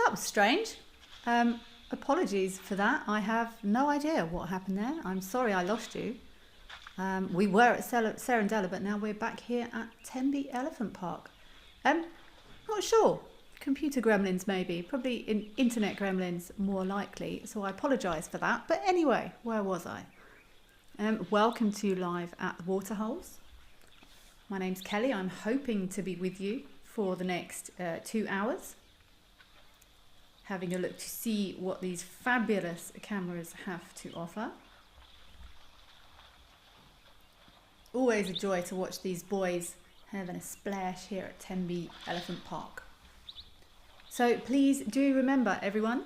that was strange. Apologies for that. I have no idea what happened there. I'm sorry I lost you. We were at Serendella, but now we're back here at Tenby Elephant Park. Not sure. Computer gremlins maybe. Probably internet gremlins more likely. So I apologise for that. But anyway, where was I? Welcome to Live at the Waterholes. My name's Kelly. I'm hoping to be with you for the next 2 hours. Having a look to see what these fabulous cameras have to offer. Always a joy to watch these boys having a splash here at Tenby Elephant Park. So please do remember, everyone,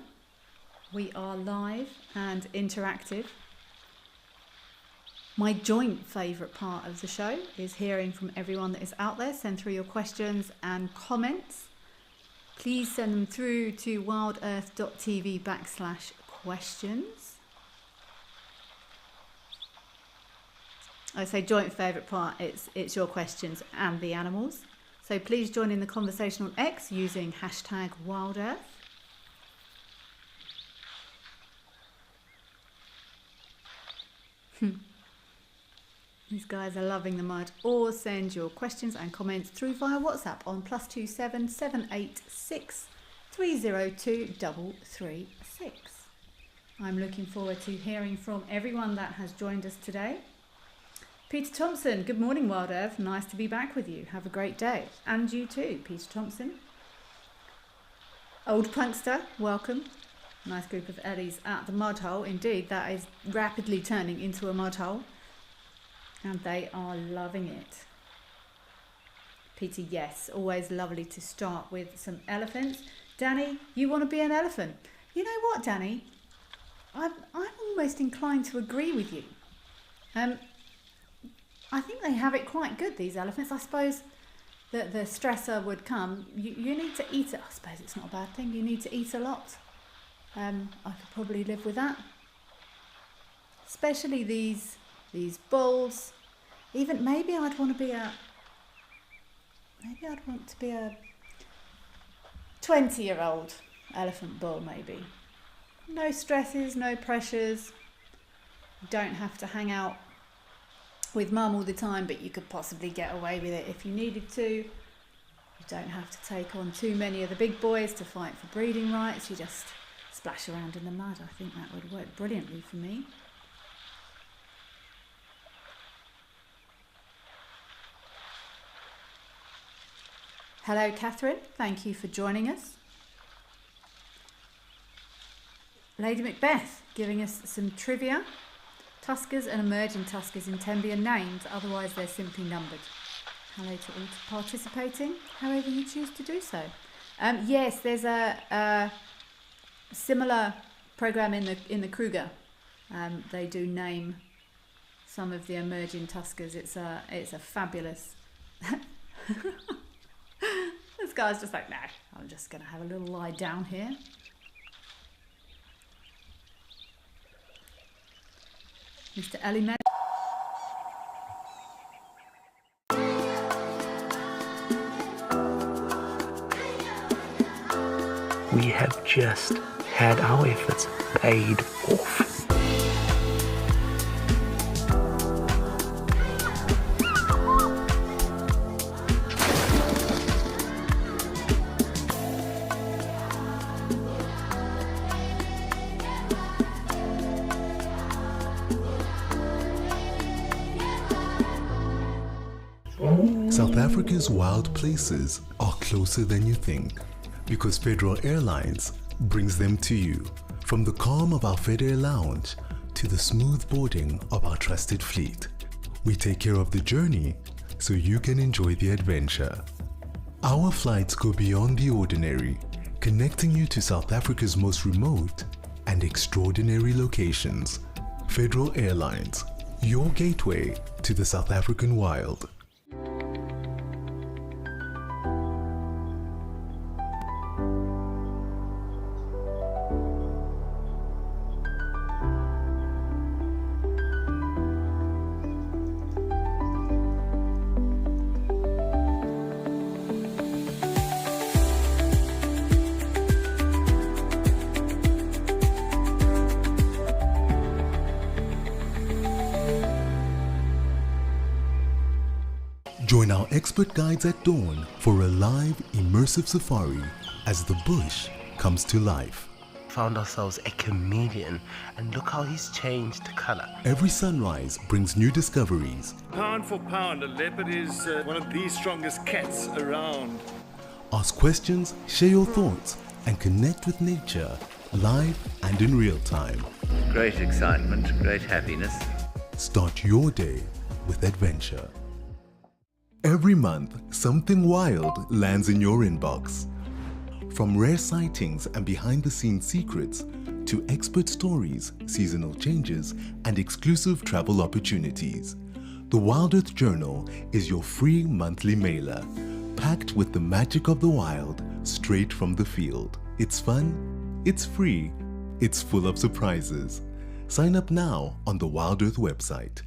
we are live and interactive. My joint favourite part of the show is hearing from everyone that is out there. Send through your questions and comments. Please send them through to wildearth.tv/questions. I say joint favourite part, it's your questions and the animals. So please join in the conversation on X using #WildEarth. These guys are loving the mud. Or send your questions and comments through via WhatsApp on +277 786 302 336. I'm looking forward to hearing from everyone that has joined us today. Peter Thompson, good morning, Wild Earth. Nice to be back with you. Have a great day. And you too, Peter Thompson. Old Punkster, welcome. Nice group of Ellies at the mud hole. Indeed, that is rapidly turning into a mud hole. And they are loving it. Peter, yes, always lovely to start with some elephants. Danny, you want to be an elephant? You know what, Danny? I'm almost inclined to agree with you. I think they have it quite good, these elephants. I suppose that the stressor would come. You need to eat it. I suppose it's not a bad thing. You need to eat a lot. I could probably live with that. Especially these bulls. Even maybe I'd want to be a 20-year-old elephant bull, maybe. No stresses, no pressures. You don't have to hang out with mum all the time, but you could possibly get away with it if you needed to. You don't have to take on too many of the big boys to fight for breeding rights. You just splash around in the mud. I think that would work brilliantly for me. Hello, Catherine. Thank you for joining us. Lady Macbeth giving us some trivia. Tuskers and emerging tuskers in Tenby are named, otherwise they're simply numbered. Hello to all participating, however you choose to do so. Yes, there's a similar program in the Kruger. They do name some of the emerging tuskers. It's a fabulous. This guy's just like, nah, I'm just going to have a little lie down here. Mr. Ellie. We have just had our efforts paid off. South Africa's wild places are closer than you think because Federal Airlines brings them to you. From the calm of our FedAir lounge to the smooth boarding of our trusted fleet, we take care of the journey so you can enjoy the adventure. Our flights go beyond the ordinary, connecting you to South Africa's most remote and extraordinary locations. Federal Airlines, your gateway to the South African wild. Join our expert guides at dawn for a live, immersive safari as the bush comes to life. Found ourselves a chameleon, and look how he's changed colour. Every sunrise brings new discoveries. Pound for pound, a leopard is one of the strongest cats around. Ask questions, share your thoughts, and connect with nature live and in real time. Great excitement, great happiness. Start your day with adventure. Every month, something wild lands in your inbox. From rare sightings and behind-the-scenes secrets to expert stories, seasonal changes, and exclusive travel opportunities, the Wild Earth Journal is your free monthly mailer, packed with the magic of the wild straight from the field. It's fun, it's free, it's full of surprises. Sign up now on the Wild Earth website.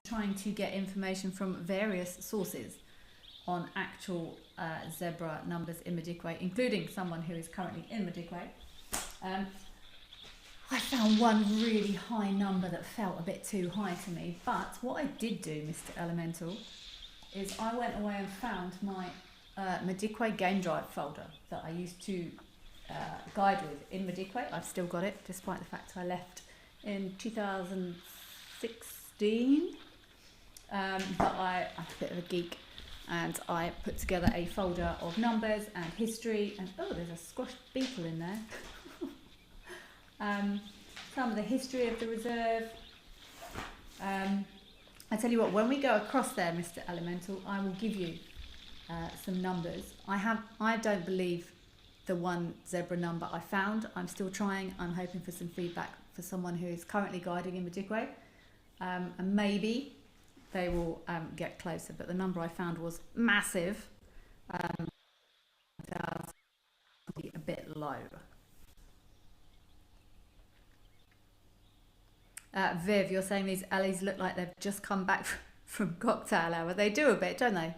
Trying to get information from various sources on actual zebra numbers in Madikwe, including someone who is currently in Madikwe. I found one really high number that felt a bit too high to me, but what I did do, Mr. Elemental, is I went away and found my Madikwe game drive folder that I used to guide with in Madikwe. I've still got it, despite the fact I left in 2016. But I'm a bit of a geek, and I put together a folder of numbers and history, and oh, there's a squashed beetle in there. Some of the history of the reserve. I tell you what, when we go across there, Mr. Elemental, I will give you some numbers. I don't believe the one zebra number I found. I'm still trying. I'm hoping for some feedback for someone who is currently guiding in Madikwe, and maybe they will get closer, but the number I found was massive. A bit low. Viv, you're saying these Ellies look like they've just come back from cocktail hour. They do a bit, don't they?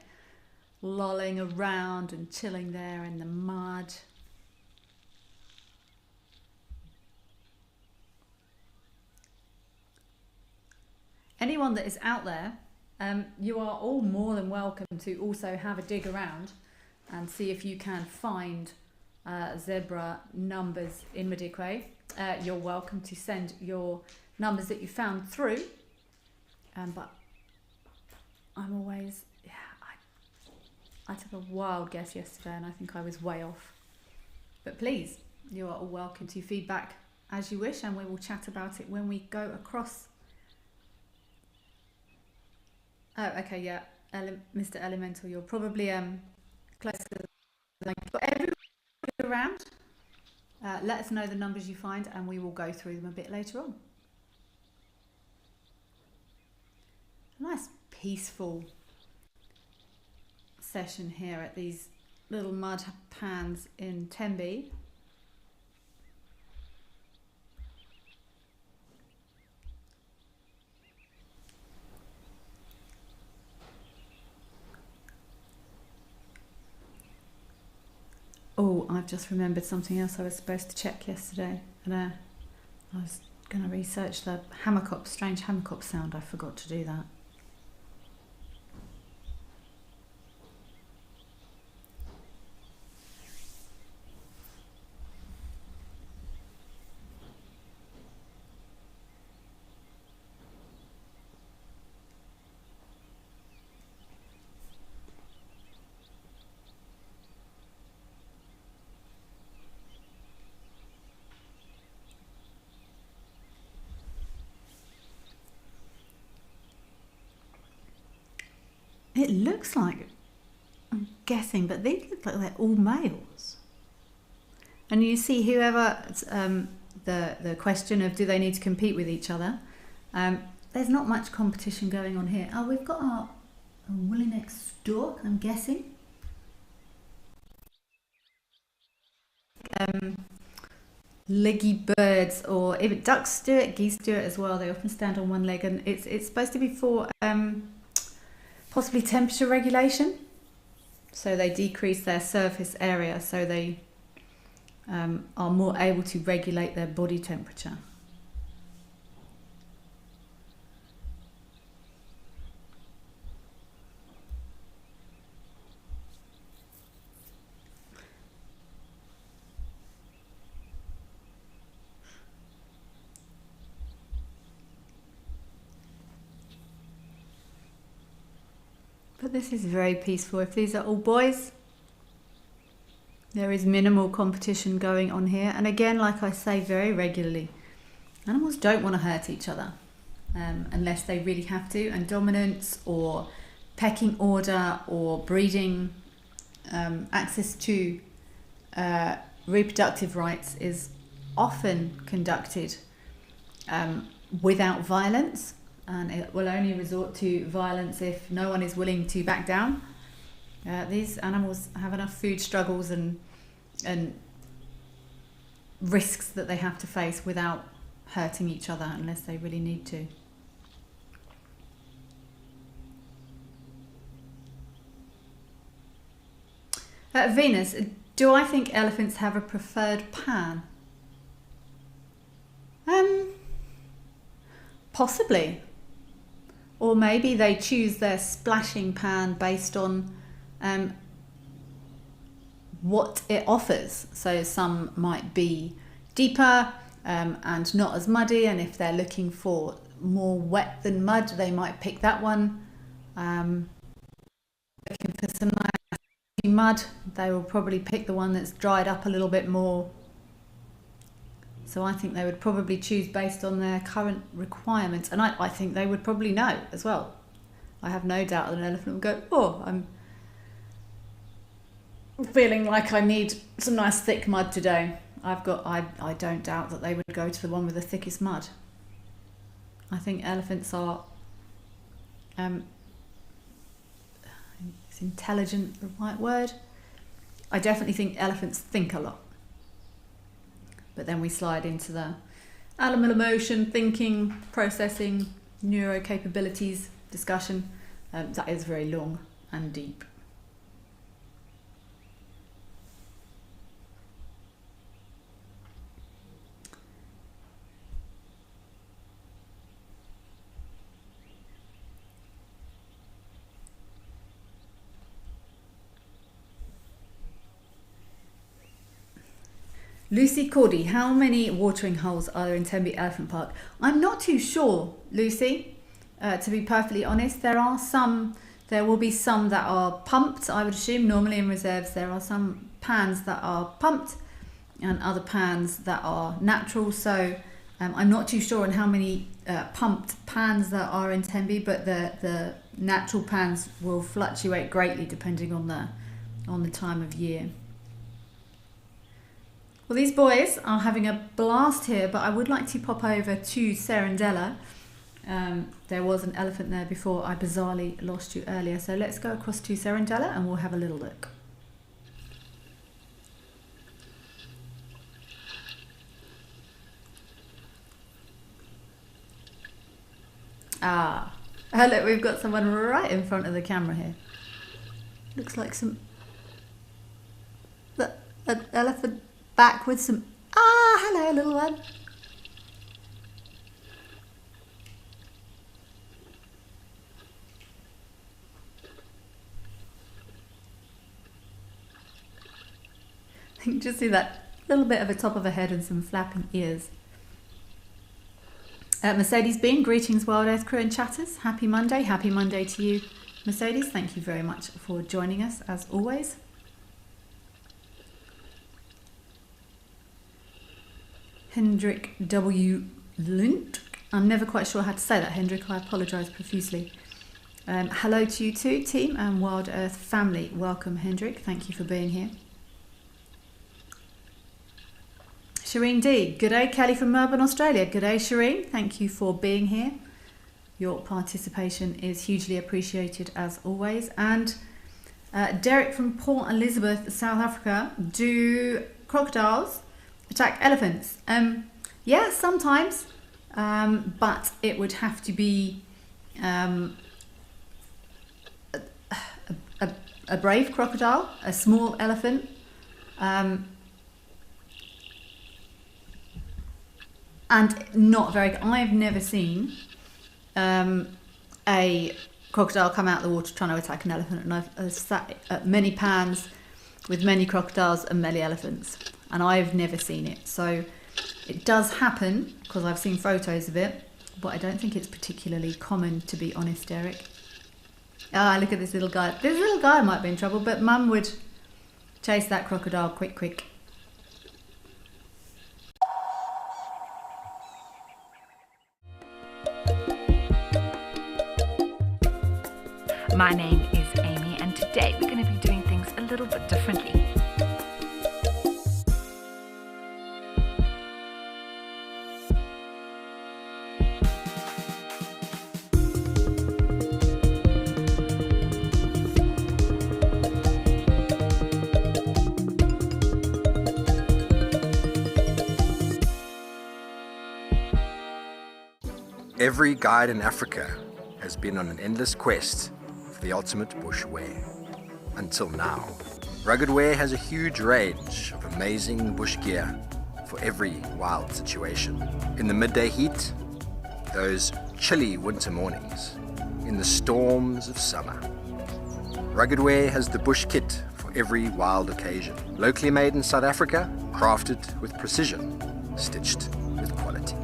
Lolling around and chilling there in the mud. Anyone that is out there, you are all more than welcome to also have a dig around and see if you can find zebra numbers in Madikwe. You're welcome to send your numbers that you found through, but I'm always, I took a wild guess yesterday and I think I was way off. But please, you are all welcome to feedback as you wish, and we will chat about it when we go across. Oh, okay, yeah, Mr. Elemental, you're probably closer than everyone around. Let us know the numbers you find, and we will go through them a bit later on. A nice peaceful session here at these little mud pans in Tembe. Oh, I've just remembered something else I was supposed to check yesterday, and I was going to research the strange hammercop sound. I forgot to do that. It looks like, I'm guessing, but these look like they're all males. And you see whoever, the question of do they need to compete with each other, there's not much competition going on here. Oh, we've got our woolly neck stork, I'm guessing. Leggy birds, or even ducks do it, geese do it as well. They often stand on one leg, and it's supposed to be for possibly temperature regulation, so they decrease their surface area, so they are more able to regulate their body temperature. But this is very peaceful. If these are all boys, there is minimal competition going on here. And again, like I say very regularly, animals don't want to hurt each other unless they really have to. And dominance or pecking order or breeding, access to reproductive rights is often conducted without violence, and it will only resort to violence if no one is willing to back down. These animals have enough food struggles and risks that they have to face without hurting each other unless they really need to. Venus, do I think elephants have a preferred pan? Possibly. Or maybe they choose their splashing pan based on what it offers. So some might be deeper and not as muddy, and if they're looking for more wet than mud, they might pick that one. Looking for some nice mud, they will probably pick the one that's dried up a little bit more. So I think they would probably choose based on their current requirements, and I think they would probably know as well. I have no doubt that an elephant will go, oh, I'm feeling like I need some nice thick mud today. I don't doubt that they would go to the one with the thickest mud. I think elephants are is intelligent the right word? I definitely think elephants think a lot. But then we slide into the animal emotion, thinking, processing, neuro capabilities discussion. That is very long and deep. Lucy Cordy, how many watering holes are there in Tenby Elephant Park? I'm not too sure, Lucy, to be perfectly honest. There will be some that are pumped, I would assume. Normally in reserves there are some pans that are pumped and other pans that are natural. So I'm not too sure on how many pumped pans there are in Tenby, but the natural pans will fluctuate greatly depending on the time of year. Well, these boys are having a blast here, but I would like to pop over to Serendella. There was an elephant there before. I bizarrely lost you earlier. So let's go across to Serendella and we'll have a little look. Ah, look, we've got someone right in front of the camera here. Looks like an elephant back with some... Ah, hello, little one. You can just see that little bit of a top of a head and some flapping ears. Mercedes Bean, greetings Wild Earth crew and chatters. Happy Monday to you, Mercedes. Thank you very much for joining us as always. Hendrik W. Lunt. I'm never quite sure how to say that, Hendrik. I apologise profusely. Hello to you too, team and Wild Earth family. Welcome, Hendrik. Thank you for being here. Shireen D. Good day, Kelly from Melbourne, Australia. Good day, Shireen. Thank you for being here. Your participation is hugely appreciated as always. And Derek from Port Elizabeth, South Africa. Do crocodiles attack elephants? Yeah, sometimes, but it would have to be a brave crocodile, a small elephant, and not very... I've never seen a crocodile come out of the water trying to attack an elephant, and I've sat at many pans with many crocodiles and many elephants, and I've never seen it. So it does happen because I've seen photos of it, but I don't think it's particularly common, to be honest, Derek. Ah, look at this little guy. This little guy might be in trouble, but Mum would chase that crocodile quick. My name is Amy, and today we're going to be doing things a little bit differently. Every guide in Africa has been on an endless quest for the ultimate bush wear. Until now, Rugged Wear has a huge range of amazing bush gear for every wild situation. In the midday heat, those chilly winter mornings, in the storms of summer. Rugged Wear has the bush kit for every wild occasion. Locally made in South Africa, crafted with precision, stitched with quality.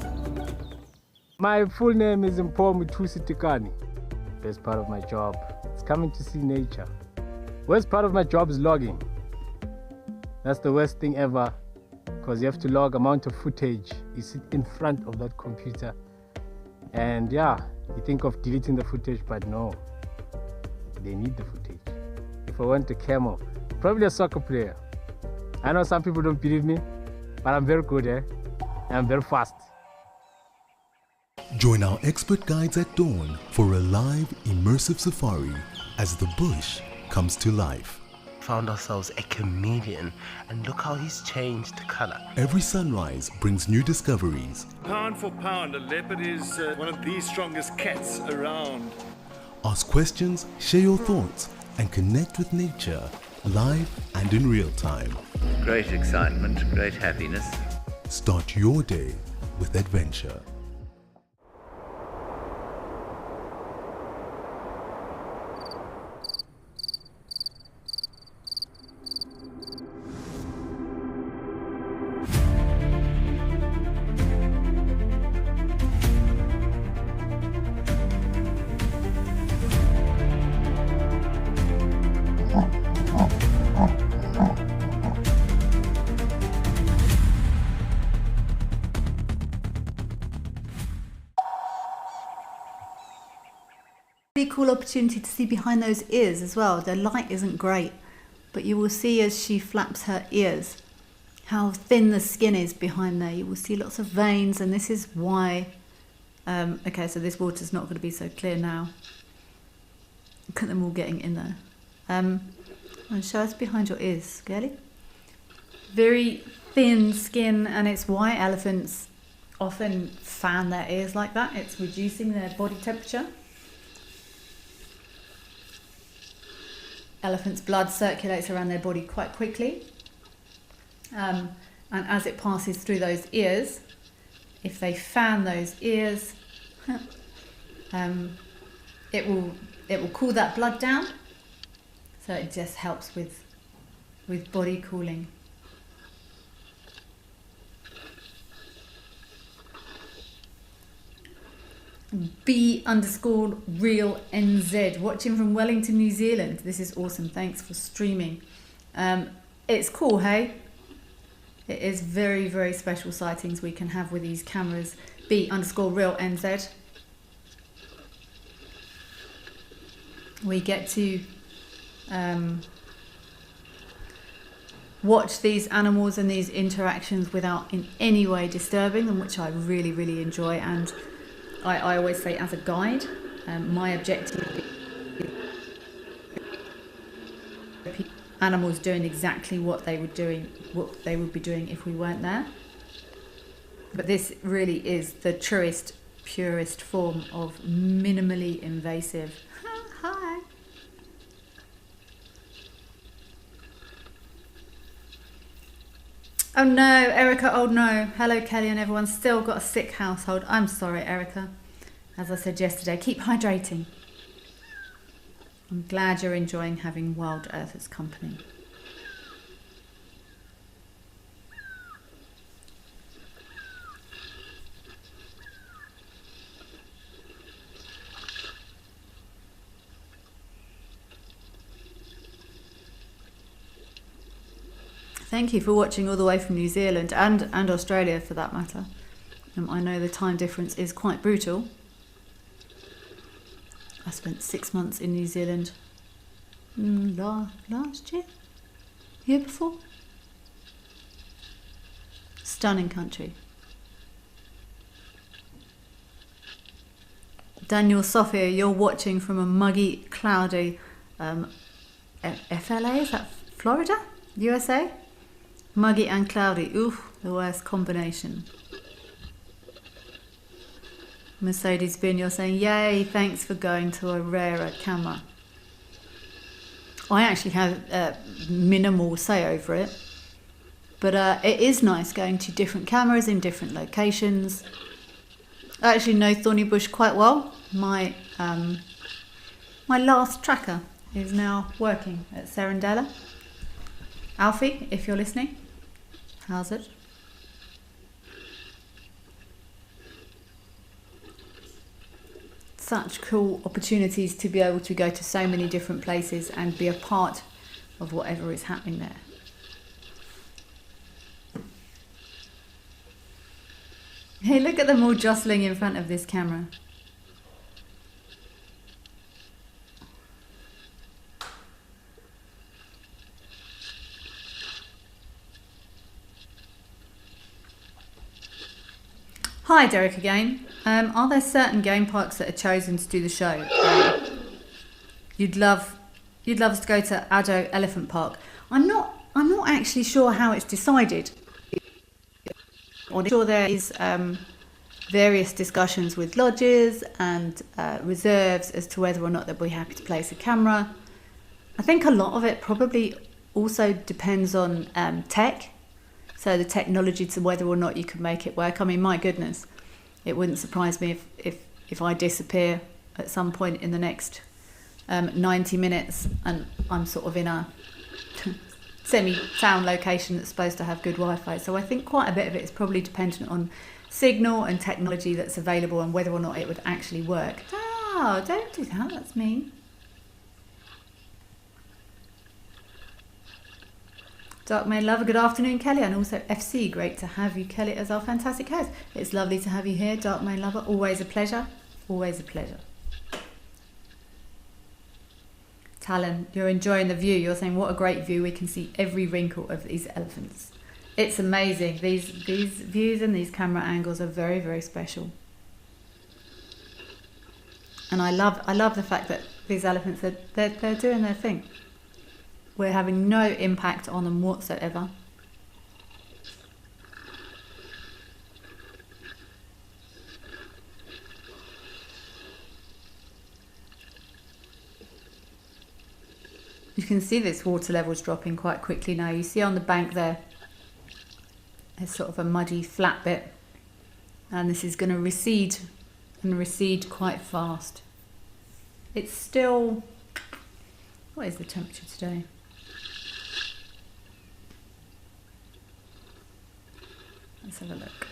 My full name is Mpomu Tusitikani. Best part of my job is coming to see nature. Worst part of my job is logging. That's the worst thing ever, because you have to log amount of footage. You sit in front of that computer and yeah, you think of deleting the footage, but no, they need the footage. If I want a camel, probably a soccer player. I know some people don't believe me, but I'm very good, and I'm very fast. Join our expert guides at dawn for a live, immersive safari as the bush comes to life. Found ourselves a chameleon, and look how he's changed color. Every sunrise brings new discoveries. Pound for pound, a leopard is one of the strongest cats around. Ask questions, share your thoughts, and connect with nature live and in real time. Great excitement, great happiness. Start your day with adventure. Really cool opportunity to see behind those ears as well. The light isn't great, but you will see as she flaps her ears how thin the skin is behind there. You will see lots of veins, and this is why okay, so this water's not going to be so clear now. Look at them all getting in there. And show us behind your ears, girly. Very thin skin, and it's why elephants often fan their ears like that. It's reducing their body temperature. Elephants' blood circulates around their body quite quickly, and as it passes through those ears, if they fan those ears, it will cool that blood down. So it just helps with body cooling. B_real NZ, watching from Wellington, New Zealand. This is awesome. Thanks for streaming. It's cool, hey? It is very, very special sightings we can have with these cameras. B_real NZ. We get to watch these animals and these interactions without in any way disturbing them, which I really, really enjoy. And I always say, as a guide, my objective is animals doing exactly what they would be doing if we weren't there. But this really is the truest, purest form of minimally invasive. Hi. Oh no, Erica, oh no. Hello, Kelly, and everyone's still got a sick household. I'm sorry, Erica. As I said yesterday, keep hydrating. I'm glad you're enjoying having Wild Earth as company. Thank you for watching all the way from New Zealand and Australia for that matter. I know the time difference is quite brutal. I spent 6 months in New Zealand last year before. Stunning country. Daniel Sophia, you're watching from a muggy, cloudy FLA, is that Florida? USA? Muggy and cloudy, oof, the worst combination. Mercedes Bin, you're saying, yay, thanks for going to a rarer camera. I actually have minimal say over it, but it is nice going to different cameras in different locations. I actually know Thorny Bush quite well. My last tracker is now working at Serendella. Alfie, if you're listening, how's it? Such cool opportunities to be able to go to so many different places and be a part of whatever is happening there. Hey, look at them all jostling in front of this camera. Hi, Derek again. Are there certain game parks that are chosen to do the show? You'd love us to go to Addo Elephant Park. I'm not actually sure how it's decided. I'm sure there is various discussions with lodges and reserves as to whether or not they'll be happy to place a camera. I think a lot of it probably also depends on tech. So the technology to whether or not you can make it work. I mean, my goodness, it wouldn't surprise me if I disappear at some point in the next 90 minutes and I'm sort of in a semi-town location that's supposed to have good Wi-Fi. So I think quite a bit of it is probably dependent on signal and technology that's available and whether or not it would actually work. Oh, don't do that, that's mean. Dark Main Lover, good afternoon, Kelly, and also FC, great to have you, Kelly, as our fantastic host. It's lovely to have you here, Dark Main Lover, always a pleasure, always a pleasure. Talon, you're enjoying the view, you're saying what a great view, we can see every wrinkle of these elephants. It's amazing, these views and these camera angles are very, very special. And I love the fact that these elephants, they're doing their thing. We're having no impact on them whatsoever. You can see this water level's dropping quite quickly now. You see on the bank there, there's sort of a muddy flat bit. And this is going to recede and recede quite fast. It's still, what is the temperature today? Let's have a look.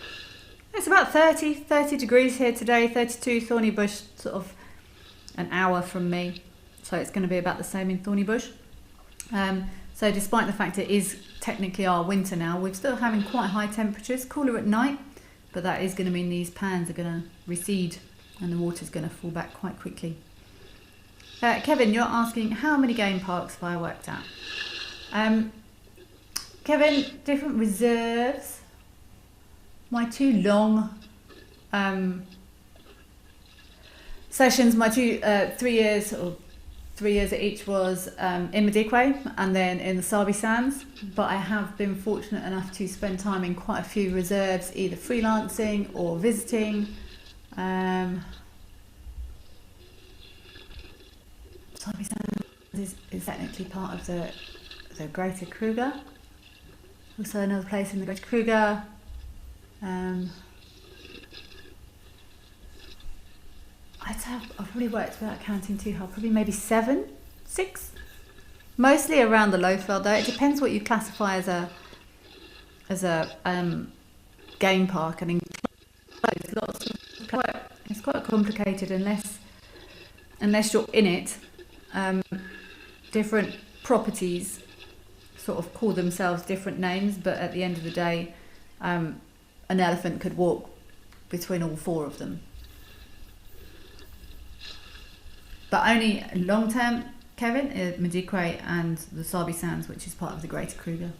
It's about 30 degrees here today, 32 Thorny Bush, sort of an hour from me. So it's going to be about the same in Thorny Bush. So despite the fact it is technically our winter now, we're still having quite high temperatures, cooler at night, but that is going to mean these pans are going to recede and the water's going to fall back quite quickly. Kevin, you're asking how many game parks have I worked at? Kevin, different reserves. My two long sessions, my 3 years at each was in Madikwe and then in the Sabi Sands, but I have been fortunate enough to spend time in quite a few reserves, either freelancing or visiting. Sabi Sands is technically part of the Greater Kruger. Also another place in the Greater Kruger. I'd say I've probably worked, without counting too hard, probably maybe 7, 6. Mostly around the Lowfeld though. It depends what you classify as a game park, and it's quite complicated unless you're in it. Different properties sort of call themselves different names, but at the end of the day, an elephant could walk between all 4 of them. But only long-term, Kevin, Madikwe and the Sabi Sands, which is part of the Greater Kruger.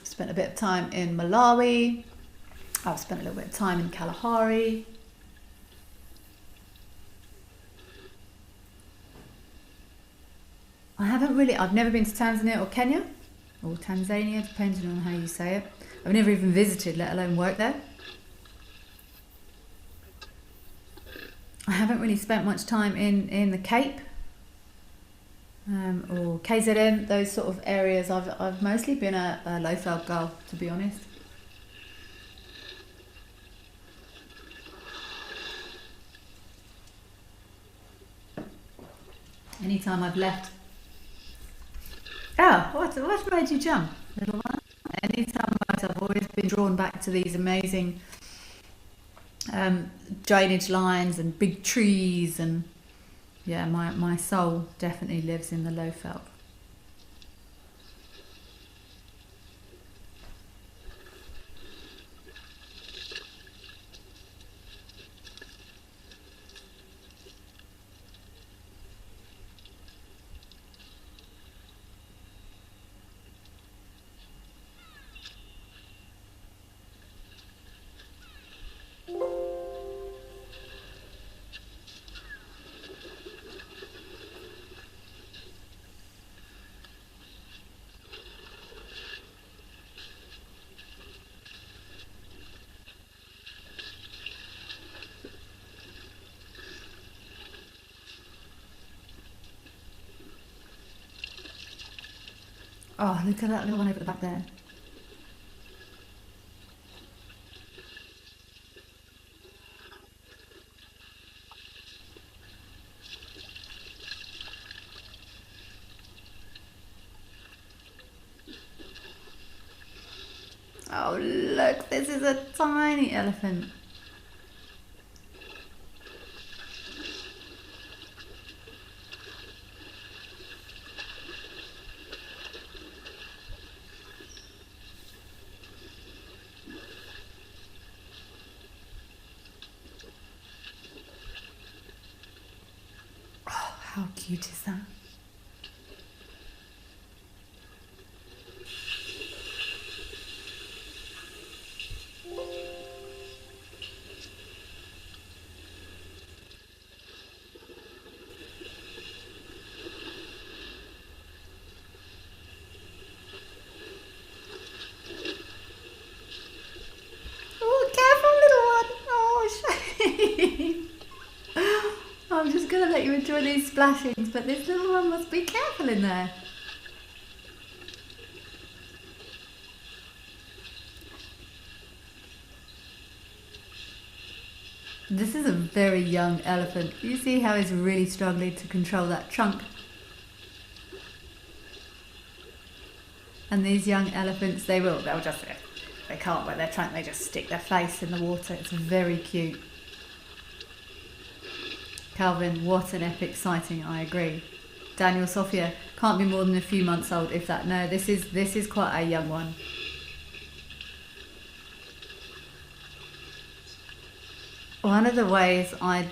Spent a bit of time in Malawi. I've spent a little bit of time in Kalahari. I've never been to Tanzania or Kenya, or Tanzania, depending on how you say it. I've never even visited, let alone worked there. I haven't really spent much time in the Cape or KZN, those sort of areas. I've mostly been a Lowveld girl, to be honest. Anytime I've left. Oh, what made you jump, little one? Anytime I've always been drawn back to these amazing drainage lines and big trees, and yeah, my soul definitely lives in the Lowveld. Oh, look at that little one over the back there. Oh, look, this is a tiny elephant. How cute is that? Oh, careful, little one. Oh, shame. I'm just going to let you enjoy these splashings, but this little one must be careful in there. This is a very young elephant. You see how he's really struggling to control that trunk. And these young elephants, they'll just, they can't wear their trunk, they just stick their face in the water. It's very cute. Calvin, what an epic sighting, I agree. Daniel, Sophia, can't be more than a few months old, if that. No, this is quite a young one. One of the ways I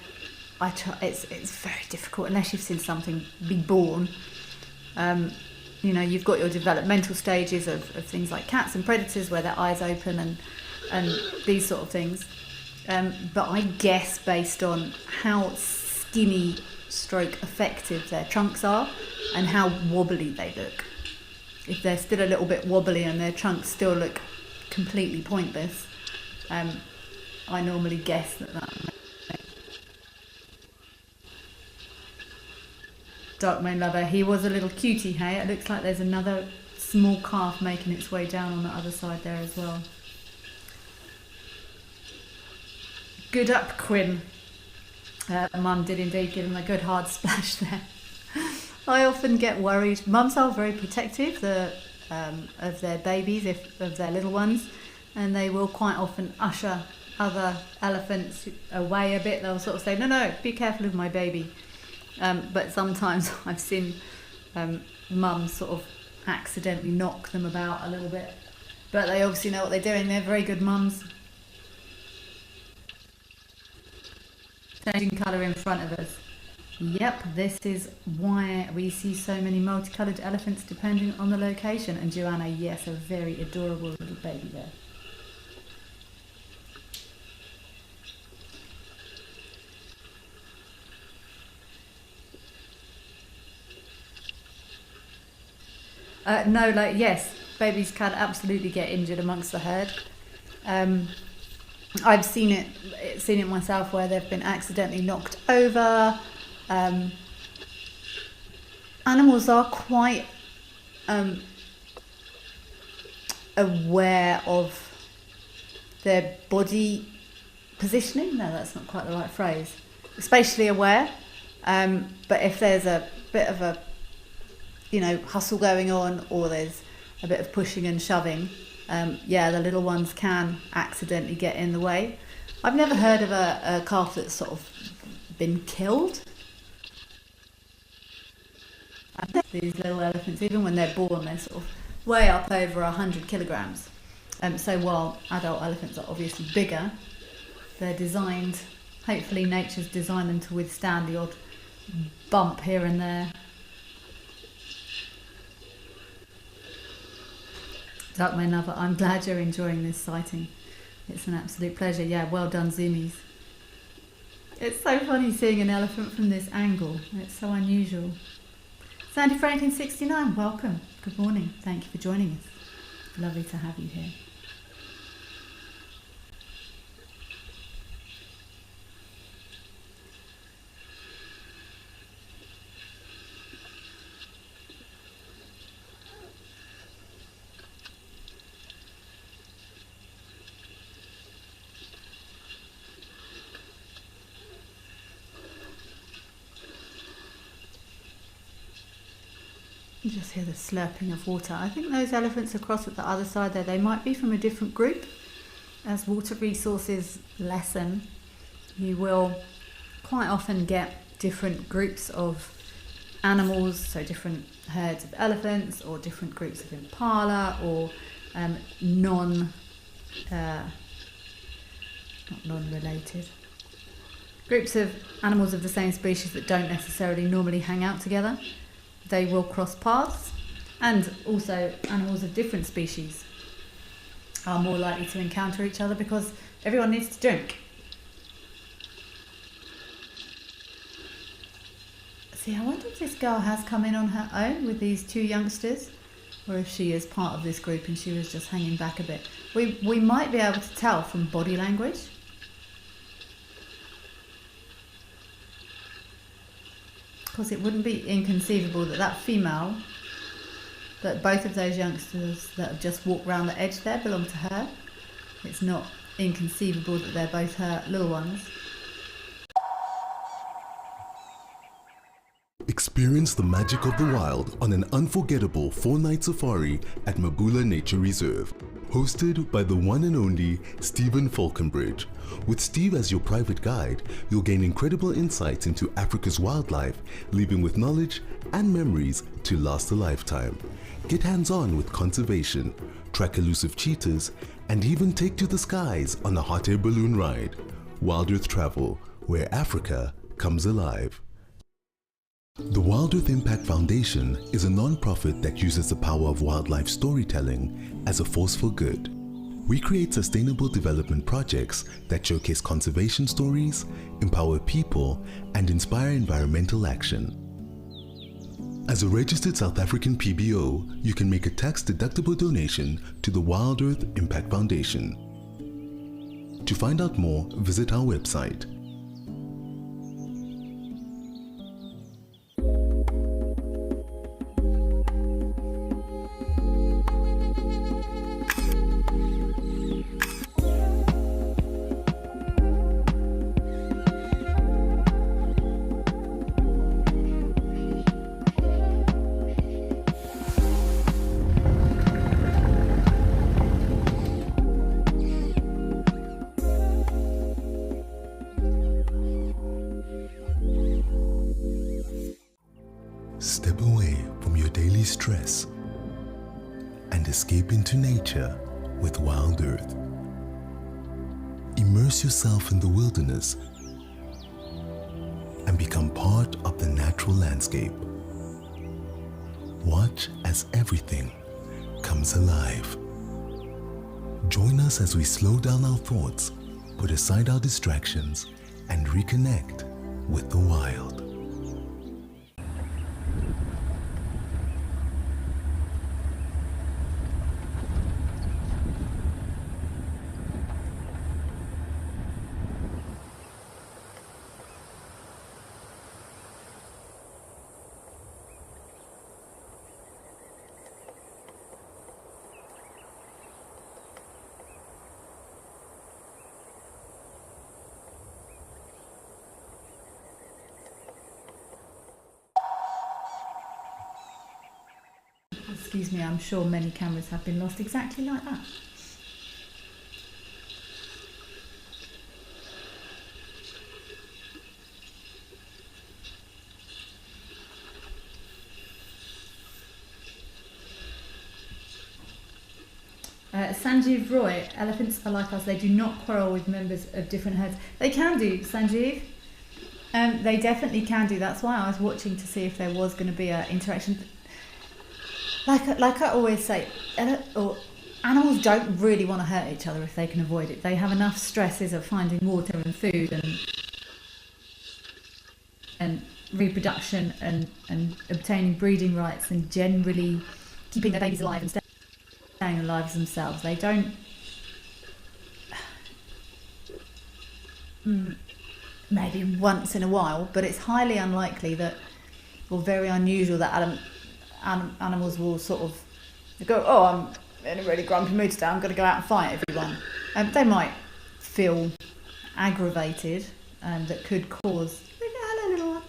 try, it's very difficult unless you've seen something be born. You know, you've got your developmental stages of things like cats and predators where their eyes open and these sort of things. But I guess based on how skinny stroke effective their trunks are and how wobbly they look. If they're still a little bit wobbly and their trunks still look completely pointless, I normally guess that Dark Moon Lover, he was a little cutie, hey? It looks like there's another small calf making its way down on the other side there as well. Good up, Quinn. Mum did indeed give him a good hard splash there. I often get worried. Mums are very protective of their babies, of their little ones, and they will quite often usher other elephants away a bit. They'll sort of say, no, be careful of my baby. But sometimes I've seen mums sort of accidentally knock them about a little bit. But they obviously know what they're doing. They're very good mums. Changing colour in front of us. Yep, this is why we see so many multicoloured elephants depending on the location. And Joanna, yes, a very adorable little baby there. No, like, yes, babies can absolutely get injured amongst the herd. I've seen it myself where they've been accidentally knocked over. Animals are quite aware of their body positioning. No, that's not quite the right phrase. Spatially aware. But if there's a bit of a hustle going on, or there's a bit of pushing and shoving, the little ones can accidentally get in the way. I've never heard of a calf that's sort of been killed. I think these little elephants, even when they're born, they're sort of way up over 100 kilograms. So while adult elephants are obviously bigger, they're designed, hopefully nature's designed them to withstand the odd bump here and there. Duck my lover, I'm glad you're enjoying this sighting. It's an absolute pleasure. Yeah, well done, Zoomies. It's so funny seeing an elephant from this angle. It's so unusual. Sandy Franklin 69, welcome. Good morning. Thank you for joining us. Lovely to have you here. You just hear the slurping of water. I think those elephants across at the other side there, they might be from a different group. As water resources lessen, you will quite often get different groups of animals, so different herds of elephants, or different groups of impala, or non-related groups of animals of the same species that don't necessarily normally hang out together. They will cross paths, and also animals of different species are more likely to encounter each other because everyone needs to drink. See, I wonder if this girl has come in on her own with these two youngsters, or if she is part of this group and she was just hanging back a bit. We might be able to tell from body language. Because it wouldn't be inconceivable that female, that both of those youngsters that have just walked round the edge there belong to her. It's not inconceivable that they're both her little ones. Experience the magic of the wild on an unforgettable 4-night safari at Mabula Nature Reserve, hosted by the one and only Stephen Falconbridge. With Steve as your private guide, you'll gain incredible insights into Africa's wildlife, leaving with knowledge and memories to last a lifetime. Get hands-on with conservation, track elusive cheetahs, and even take to the skies on a hot air balloon ride. Wild Earth Travel, where Africa comes alive. The Wild Earth Impact Foundation is a non-profit that uses the power of wildlife storytelling as a force for good. We create sustainable development projects that showcase conservation stories, empower people, and inspire environmental action. As a registered South African PBO, you can make a tax-deductible donation to the Wild Earth Impact Foundation. To find out more, visit our website. deep into nature with Wild Earth. Immerse yourself in the wilderness and become part of the natural landscape. Watch as everything comes alive. Join us as we slow down our thoughts, put aside our distractions, and reconnect with the wild. Excuse me, I'm sure many cameras have been lost exactly like that. Sanjeev Roy, elephants are like us, they do not quarrel with members of different herds. They can do, Sanjeev. They definitely can do. That's why I was watching to see if there was going to be an interaction. Like I always say, animals don't really want to hurt each other if they can avoid it. They have enough stresses of finding water and food and reproduction and obtaining breeding rights and generally keeping their babies alive and staying alive themselves. They don't... maybe once in a while, but it's highly unlikely that, or very unusual that animals will sort of go, oh, I'm in a really grumpy mood today, I'm going to go out and fight everyone. They might feel aggravated and that could cause, hello little one,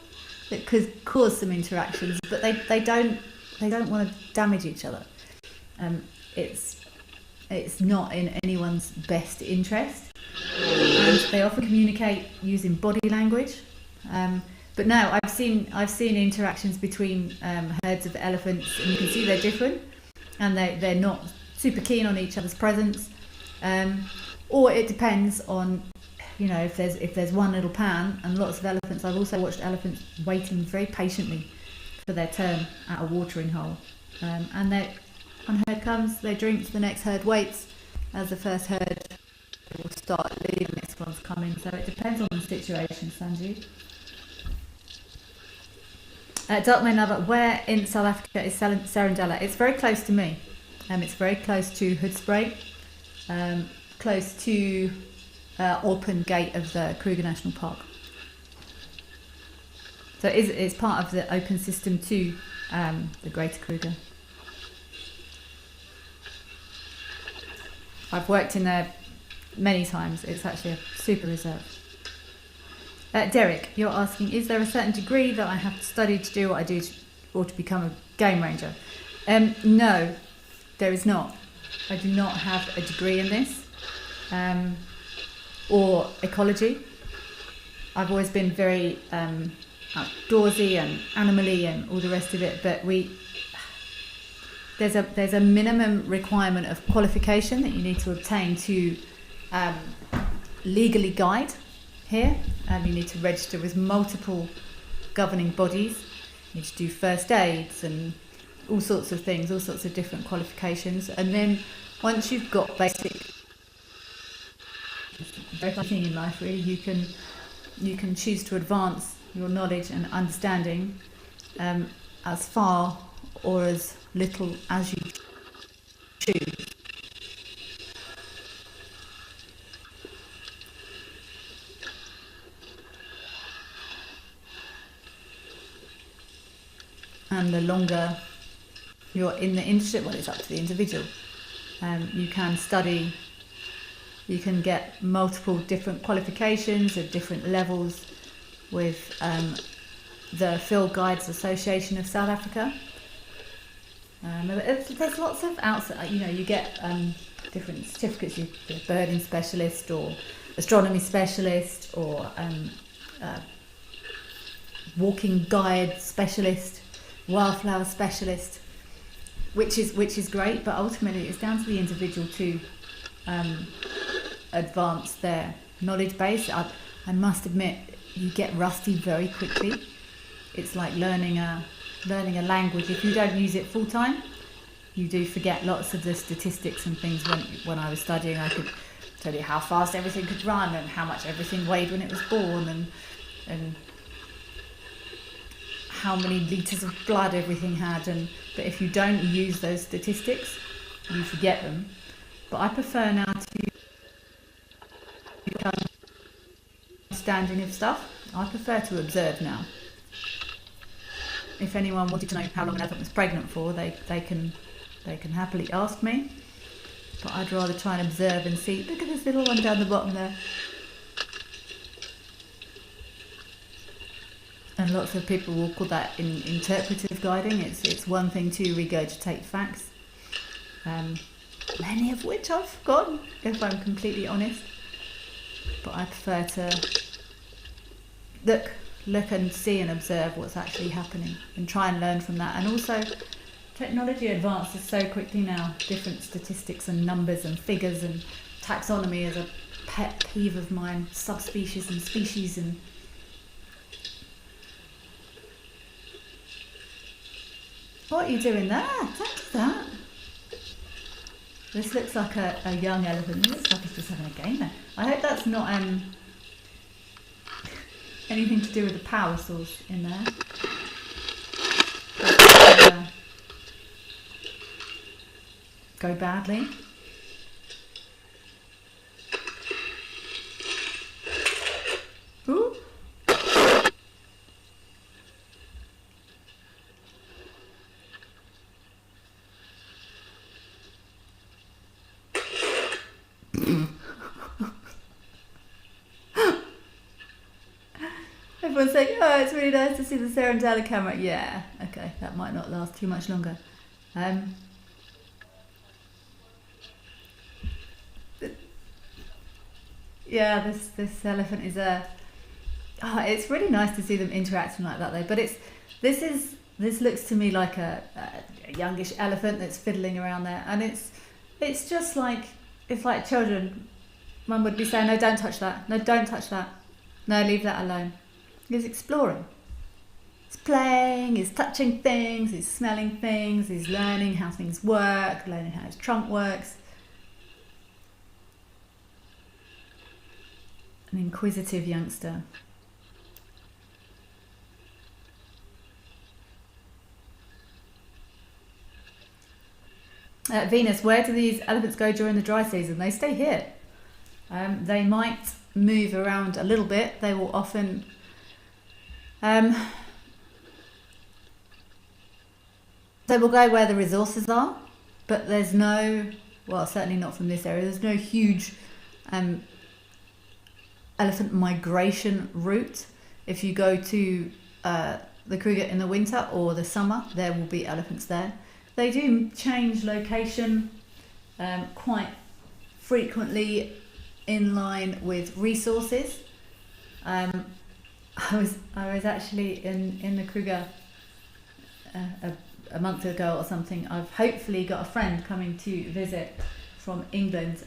that could cause some interactions, but they don't want to damage each other. It's not in anyone's best interest, and they often communicate using body language. But no, I've seen interactions between herds of elephants, and you can see they're different, and they're not super keen on each other's presence. Or it depends on, if there's one little pan and lots of elephants. I've also watched elephants waiting very patiently for their turn at a watering hole, and one herd comes, they drink, the next herd waits. As the first herd will start leaving, the next one's coming. So it depends on the situation, Sanjeev. Darkman Lover, where in South Africa is Serendella? It's very close to me. It's very close to Hoedspruit, close to Open Gate of the Kruger National Park. So it's part of the open system to the Greater Kruger. I've worked in there many times. It's actually a super reserve. Derek, you're asking, is there a certain degree that I have to study to do what I do or to become a game ranger? No, there is not. I do not have a degree in this or ecology. I've always been very outdoorsy and animally and all the rest of it, but there's a minimum requirement of qualification that you need to obtain to legally guide here. You need to register with multiple governing bodies. You need to do first aids and all sorts of things, all sorts of different qualifications. And then once you've got basic everything in life, really, you can choose to advance your knowledge and understanding as far or as little as you choose. And the longer you're in the industry, well, it's up to the individual. You can study, you can get multiple different qualifications of different levels with the Field Guides Association of South Africa. There's lots of outside, you get different certificates. You get birding specialist or astronomy specialist or walking guide specialist, wildflower specialist. which is great, but ultimately it's down to the individual to advance their knowledge base. I must admit, you get rusty very quickly. It's like learning a language. If you don't use it full time, you do forget lots of the statistics and things. When I was studying, I could tell you how fast everything could run and how much everything weighed when it was born and how many litres of blood everything had. But if you don't use those statistics, you forget them. But I prefer now to become understanding of stuff. I prefer to observe now. If anyone wanted to know how long an elephant was pregnant for, they can happily ask me. But I'd rather try and observe and see. Look at this little one down the bottom there. And lots of people will call that interpretive guiding. It's one thing to regurgitate facts, many of which I've forgotten, if I'm completely honest. But I prefer to look and see and observe what's actually happening and try and learn from that. And also, technology advances so quickly now. Different statistics and numbers and figures, and taxonomy is a pet peeve of mine. Subspecies and species and what are you doing there? Don't do that. This looks like a young elephant. It looks like it's just having a game there. I hope that's not anything to do with the power source in there. Go badly. Ooh. Everyone's saying, oh, it's really nice to see the Serendella camera. Yeah, okay, that might not last too much longer. Yeah, this elephant is it's really nice to see them interacting like that though. But this looks to me like a youngish elephant that's fiddling around there, and it's just like, it's like children. Mum would be saying, no, don't touch that. No, don't touch that. No, leave that alone. He's exploring. He's playing, he's touching things, he's smelling things, he's learning how things work, learning how his trunk works. An inquisitive youngster. Venus, where do these elephants go during the dry season? They stay here. They might move around a little bit. They will often they will go where the resources are, but there's no, well, certainly not from this area, there's no huge elephant migration route. If you go to the Kruger in the winter or the summer, there will be elephants there. They do change location quite frequently in line with resources. I was actually in the Kruger a month ago or something. I've hopefully got a friend coming to visit from England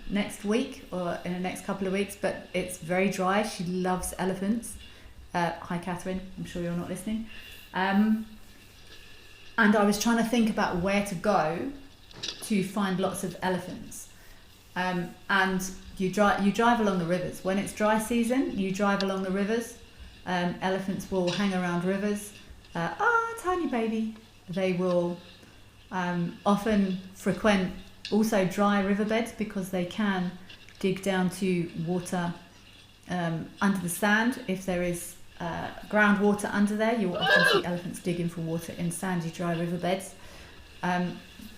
next week or in the next couple of weeks, but it's very dry. She loves elephants. Hi Catherine, I'm sure you're not listening. And I was trying to think about where to go to find lots of elephants. And you drive along the rivers. When it's dry season, you drive along the rivers. Elephants will hang around rivers. Tiny baby. They will often frequent also dry riverbeds because they can dig down to water under the sand. If there is groundwater under there, you will often see elephants digging for water in sandy, dry riverbeds.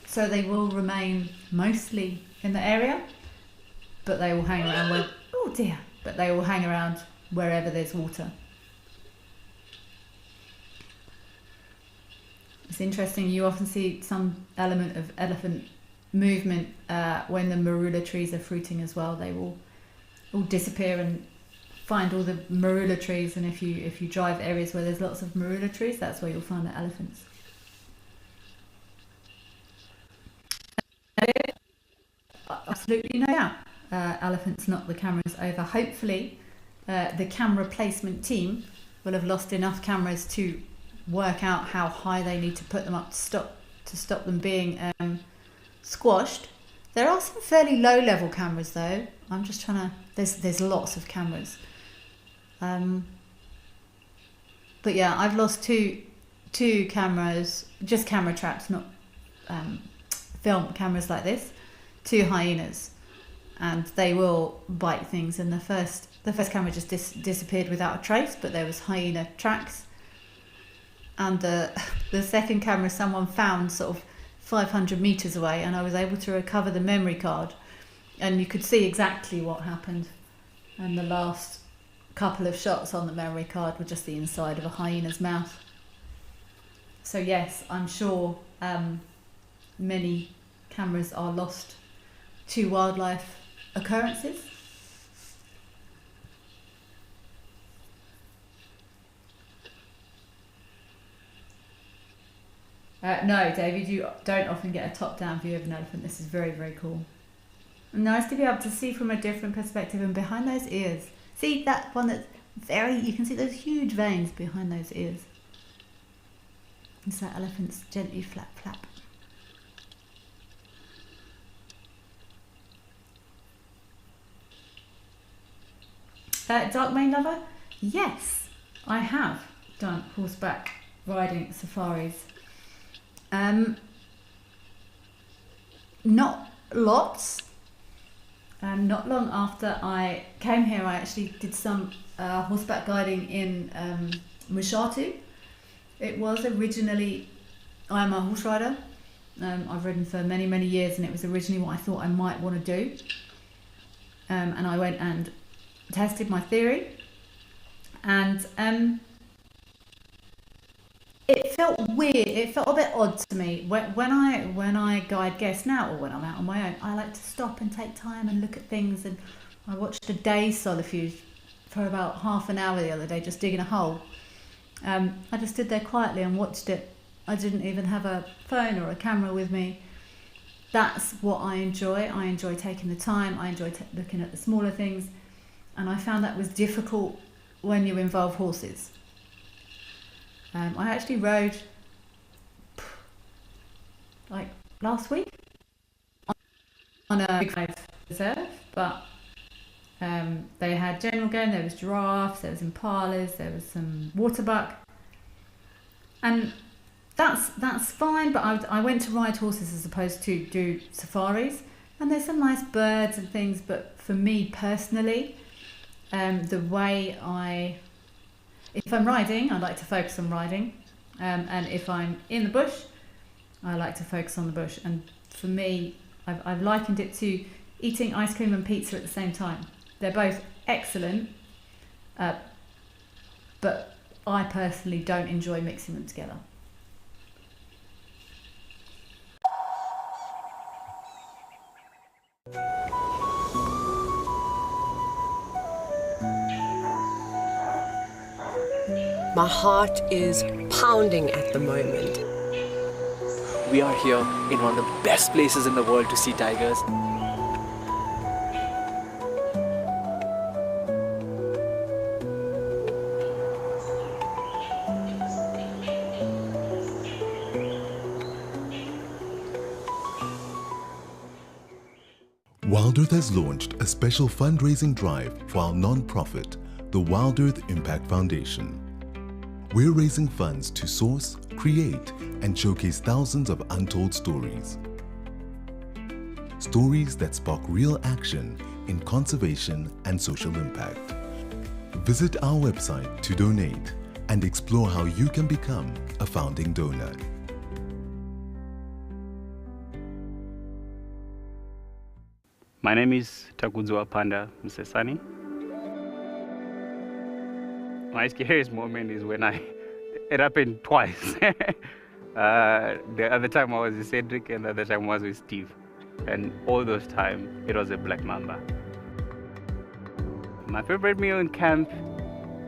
So they will remain mostly in the area, but they will hang around but they will hang around wherever there's water. It's interesting, you often see some element of elephant movement when the marula trees are fruiting as well. They will all disappear and find all the marula trees, and if you drive areas where there's lots of marula trees, that's where you'll find the elephants. get it. Absolutely no doubt. Elephants knock the cameras over. Hopefully, the camera placement team will have lost enough cameras to work out how high they need to put them up to stop them being squashed. There are some fairly low level cameras though. I'm just trying to. There's lots of cameras. But yeah, I've lost two cameras, just camera traps, not film cameras like this, 2 hyenas, and they will bite things. And the first camera just disappeared without a trace, but there was hyena tracks. And the second camera someone found sort of 500 meters away, and I was able to recover the memory card, and you could see exactly what happened. And the last couple of shots on the memory card were just the inside of a hyena's mouth. So yes, I'm sure many cameras are lost to wildlife occurrences. No, David, you don't often get a top-down view of an elephant. This is very, very cool. Nice to be able to see from a different perspective, and behind those ears. See that one that's you can see those huge veins behind those ears. It's that elephant's gently flap, flap. Dark Mane Lover? Yes, I have done horseback riding safaris. Not lots. Not long after I came here, I actually did some horseback guiding in Mushatu. It was originally, I'm a horse rider. I've ridden for many, many years, and it was originally what I thought I might want to do. And I went and tested my theory, and it felt weird. It felt a bit odd to me when I guide guests now, or when I'm out on my own. I like to stop and take time and look at things. And I watched a day's solitude for about half an hour the other day, just digging a hole. I just stood there quietly and watched it. I didn't even have a phone or a camera with me. That's what I enjoy. I enjoy taking the time. I enjoy looking at the smaller things, and I found that was difficult when you involve horses. I actually rode like last week on a big reserve, but they had general game. There was giraffes, there was impalas, there was some waterbuck, and that's fine. But I went to ride horses as opposed to do safaris, and there's some nice birds and things. But for me personally, the way if I'm riding, I like to focus on riding, and if I'm in the bush, I like to focus on the bush. And for me, I've likened it to eating ice cream and pizza at the same time. They're both excellent, but I personally don't enjoy mixing them together. My heart is pounding at the moment. We are here in one of the best places in the world to see tigers. Wild Earth has launched a special fundraising drive for our non-profit, the Wild Earth Impact Foundation. We're raising funds to source, create, and showcase thousands of untold stories. Stories that spark real action in conservation and social impact. Visit our website to donate and explore how you can become a founding donor. My name is Takudzwa Panda Msesani. My scariest moment is when it happened twice. The other time I was with Cedric, and the other time I was with Steve. And all those times, it was a black mamba. My favorite meal in camp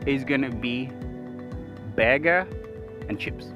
is gonna be burger and chips.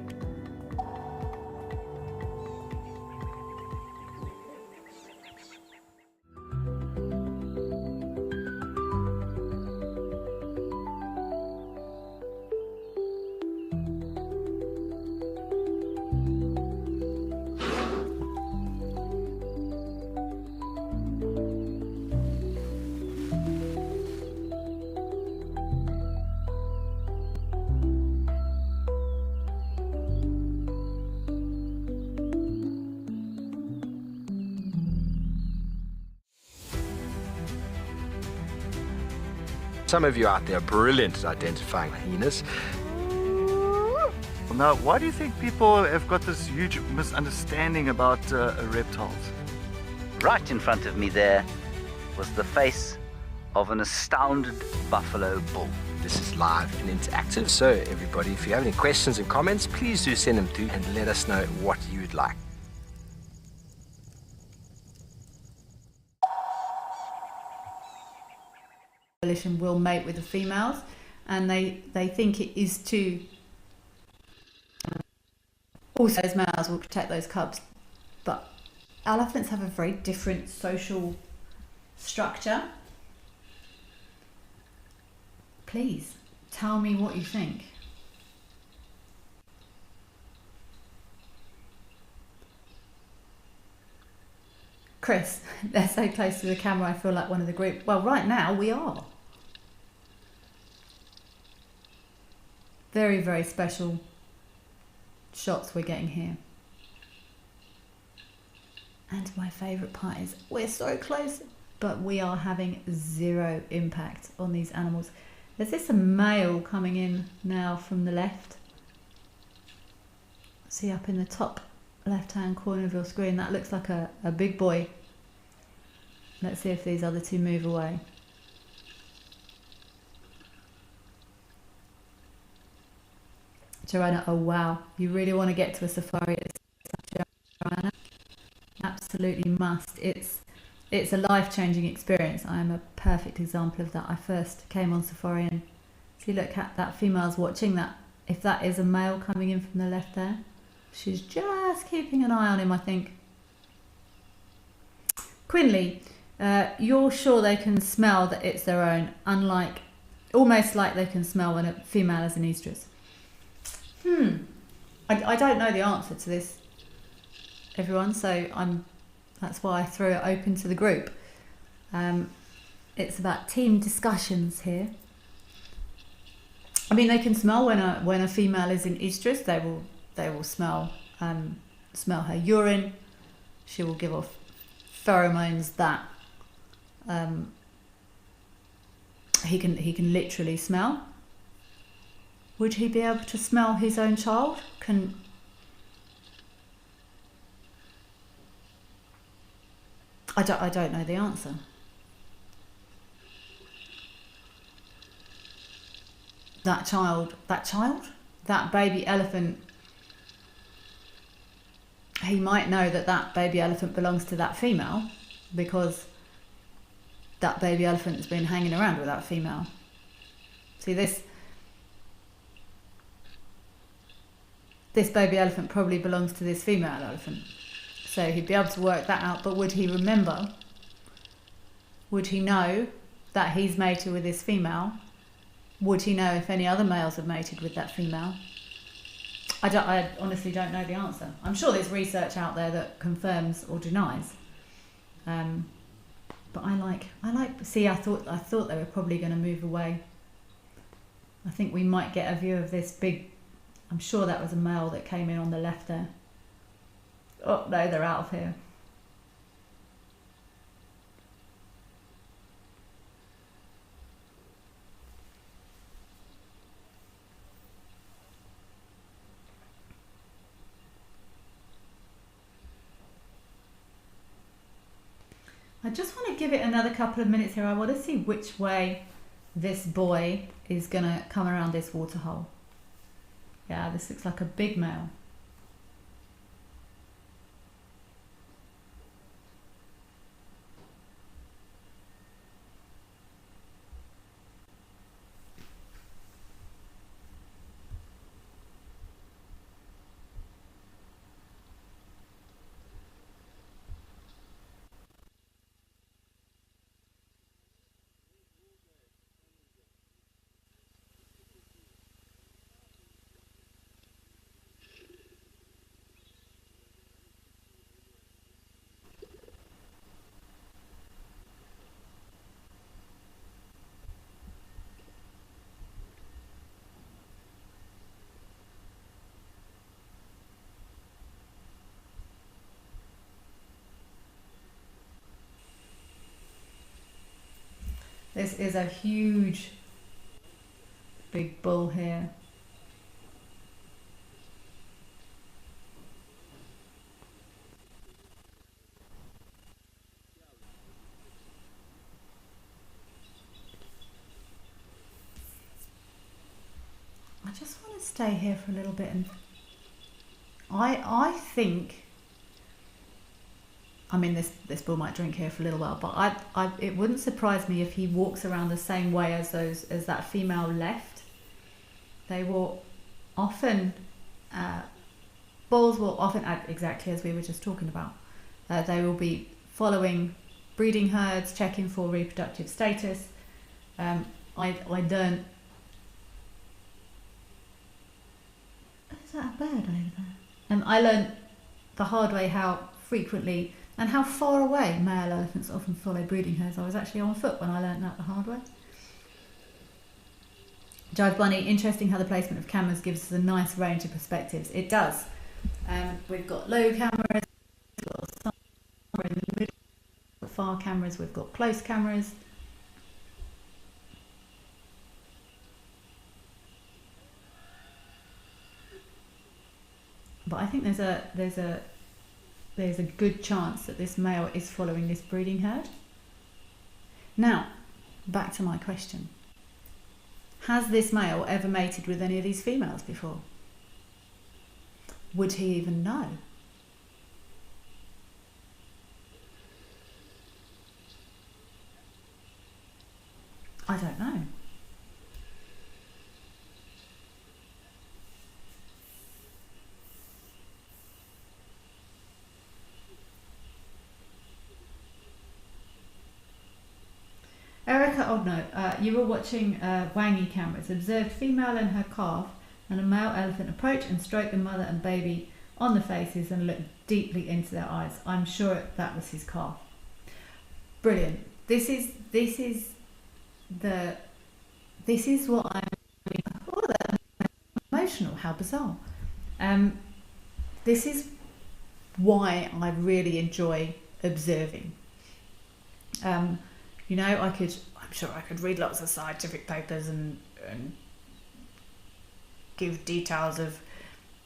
Some of you out there are brilliant at identifying hyenas. Now, why do you think people have got this huge misunderstanding about reptiles? Right in front of me there was the face of an astounded buffalo bull. This is live and interactive, so everybody, if you have any questions and comments, please do send them through and let us know what you'd like. Will mate with the females, and they think it is to also those males will protect those cubs, but elephants have a very different social structure. Please tell me what you think. Chris, they're so close to the camera, I feel like one of the group. Well, right now we are. Very, very special shots we're getting here. And my favourite part is we're so close, but we are having zero impact on these animals. There's this a male coming in now from the left. See up in the top left-hand corner of your screen, that looks like a big boy. Let's see if these other two move away. Joanna, oh wow, you really want to get to a safari at this time, Joanna? Absolutely must. It's a life-changing experience. I am a perfect example of that. I first came on safari and see, look at that female's watching that. If that is a male coming in from the left there, she's just keeping an eye on him, I think. Quinley, you're sure they can smell that it's their own, unlike, almost like they can smell when a female is an estrus. I don't know the answer to this, everyone, so that's why I threw it open to the group. It's about team discussions here. I mean, they can smell when a female is in estrus. They will smell her urine. She will give off pheromones that he can literally smell. Would he be able to smell his own child? I don't know the answer. That baby elephant, he might know that baby elephant belongs to that female because that baby elephant has been hanging around with that female. See, this baby elephant probably belongs to this female elephant. So he'd be able to work that out, but would he remember? Would he know that he's mated with this female? Would he know if any other males have mated with that female? I honestly don't know the answer. I'm sure there's research out there that confirms or denies. But I like. See, I thought they were probably going to move away. I think we might get a view of this big. I'm sure that was a male that came in on the left there. Oh no, they're out of here. I just want to give it another couple of minutes here. I want to see which way this boy is going to come around this waterhole. Yeah, this looks like a big male. This is a huge big bull here. I just want to stay here for a little bit, and I think, I mean, this bull might drink here for a little while, but it wouldn't surprise me if he walks around the same way as that female left. They will often, bulls will often act exactly as we were just talking about. They will be following breeding herds, checking for reproductive status. I learned. Is that a bird over there? I learned the hard way how frequently and how far away male elephants often follow breeding herds. I was actually on foot when I learned that the hard way. Jive Bunny, interesting how the placement of cameras gives us a nice range of perspectives. It does. We've got low cameras, we've got somewhere in the middle, we've got far cameras, we've got close cameras. But I think there's a good chance that this male is following this breeding herd. Now, back to my question. Has this male ever mated with any of these females before? Would he even know? I don't know. Erica Oddno, you were watching Wangi cameras, observed female and her calf and a male elephant approach and stroke the mother and baby on the faces and look deeply into their eyes. I'm sure that was his calf. Brilliant. This is what I'm. Oh, that's emotional. How bizarre. This is why I really enjoy observing. You know, I'm sure I could read lots of scientific papers and give details of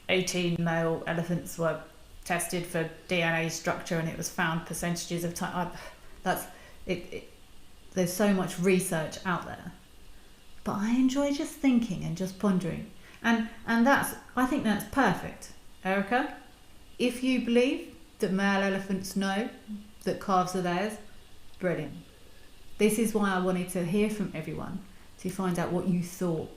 18 male elephants were tested for DNA structure and it was found percentages of time. There's so much research out there, but I enjoy just thinking and just pondering, and I think that's perfect, Erica. If you believe that male elephants know that calves are theirs, brilliant. This is why I wanted to hear from everyone to find out what you thought.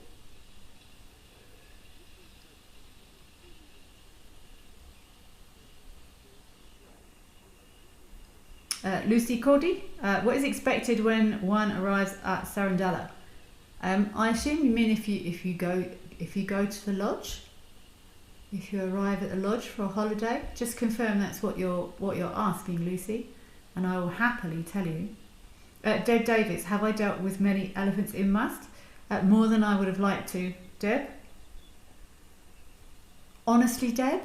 Lucy Cordy, what is expected when one arrives at Sarandella? I assume you mean if you go to the lodge, if you arrive at the lodge for a holiday. Just confirm that's what you're asking, Lucy, and I will happily tell you. Deb Davis, have I dealt with many elephants in must? More than I would have liked to, Deb. Honestly, Deb,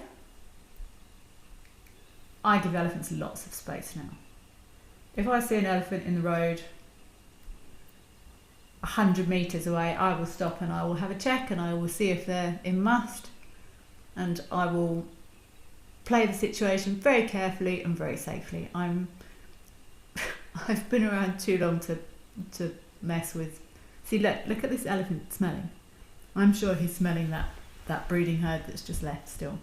I give elephants lots of space now. If I see an elephant in the road 100 metres away, I will stop and I will have a check and I will see if they're in must, and I will play the situation very carefully and very safely. I've been around too long to mess with. See, look at this elephant smelling. I'm sure he's smelling that breeding herd that's just left still.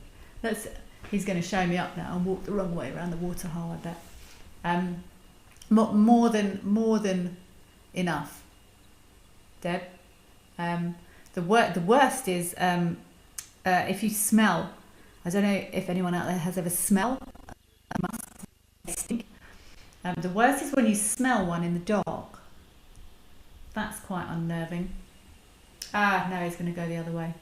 He's going to show me up now and walk the wrong way around the waterhole, I bet. More than enough, Deb. The worst is if you smell. I don't know if anyone out there has ever smelled a must stink. The worst is when you smell one in the dark. That's quite unnerving. No, he's going to go the other way.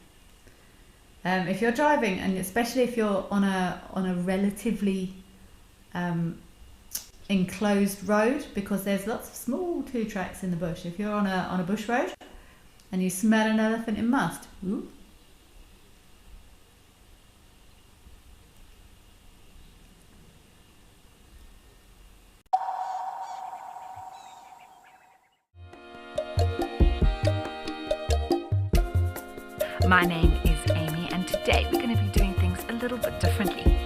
If you're driving, and especially if you're on a relatively enclosed road, because there's lots of small 2-tracks in the bush. If you're on a bush road and you smell an elephant in must, ooh. My name is Amy, and today we're going to be doing things a little bit differently.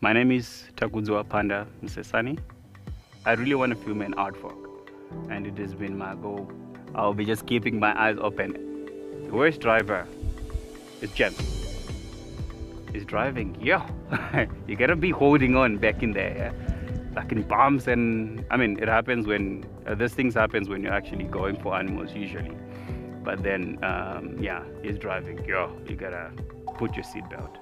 My name is Takudzwa Panda Msesani. I really want to film an artwork, and it has been my goal. I'll be just keeping my eyes open. The worst driver is Jem. He's driving. Yeah, you gotta be holding on back in there, yeah? Like in bumps, and I mean, it happens when these things happens when you're actually going for animals usually. But then, yeah, he's driving. Yeah, you gotta put your seatbelt.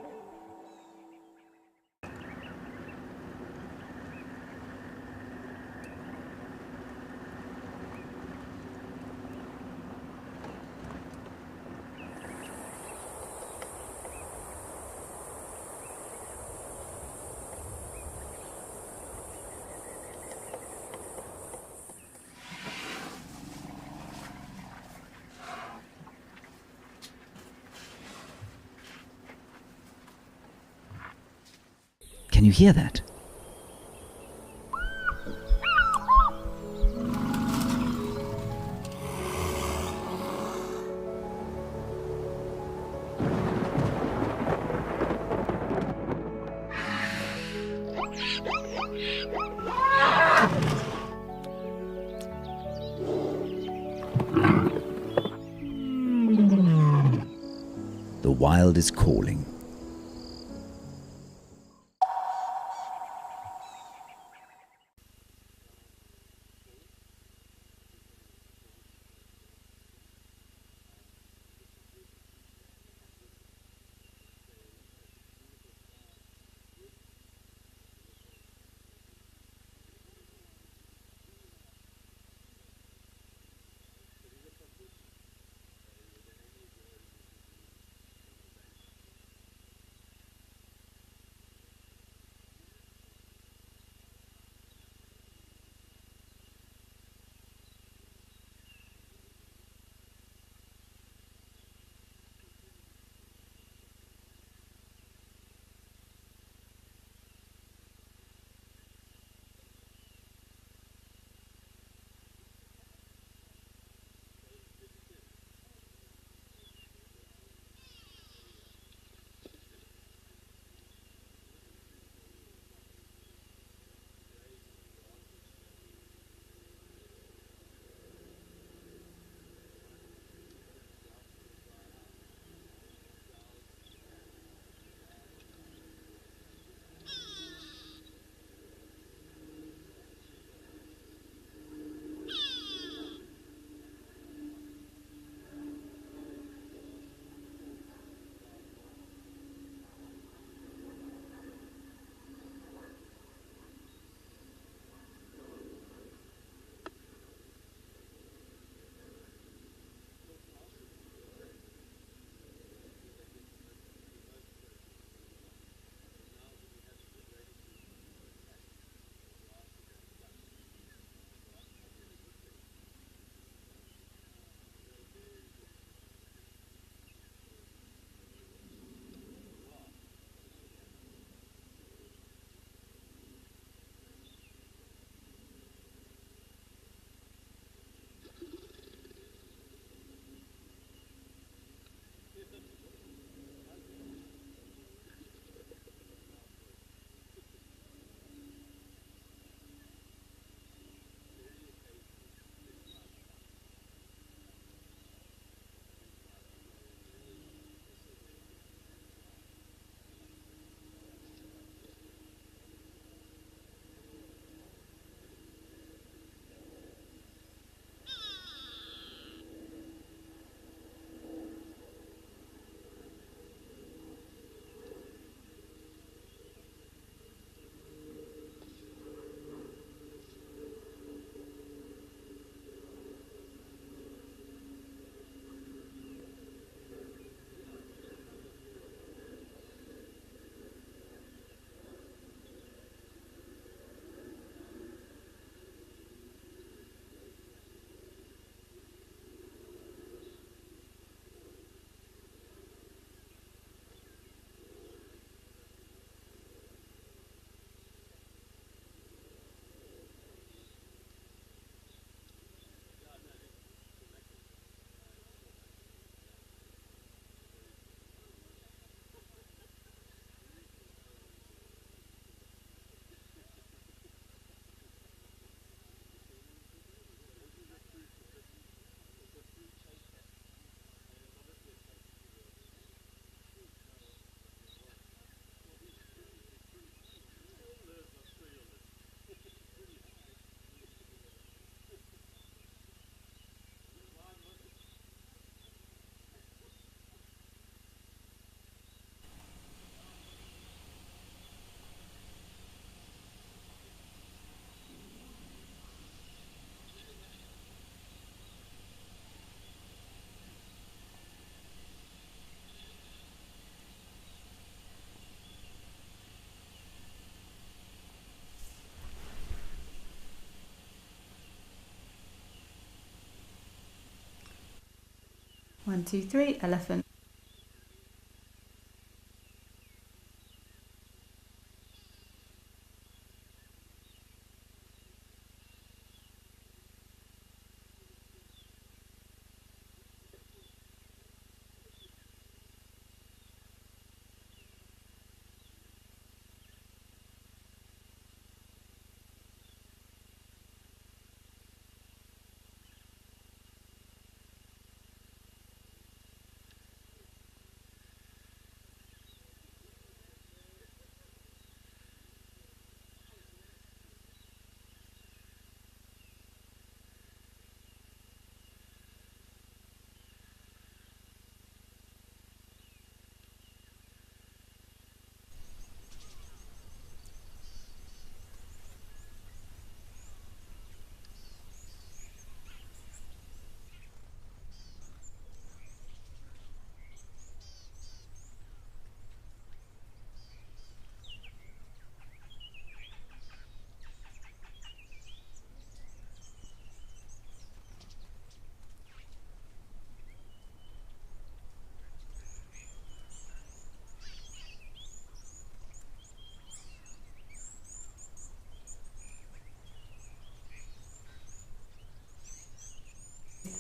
Can you hear that? The wild is calling. 1, 2, 3, elephant.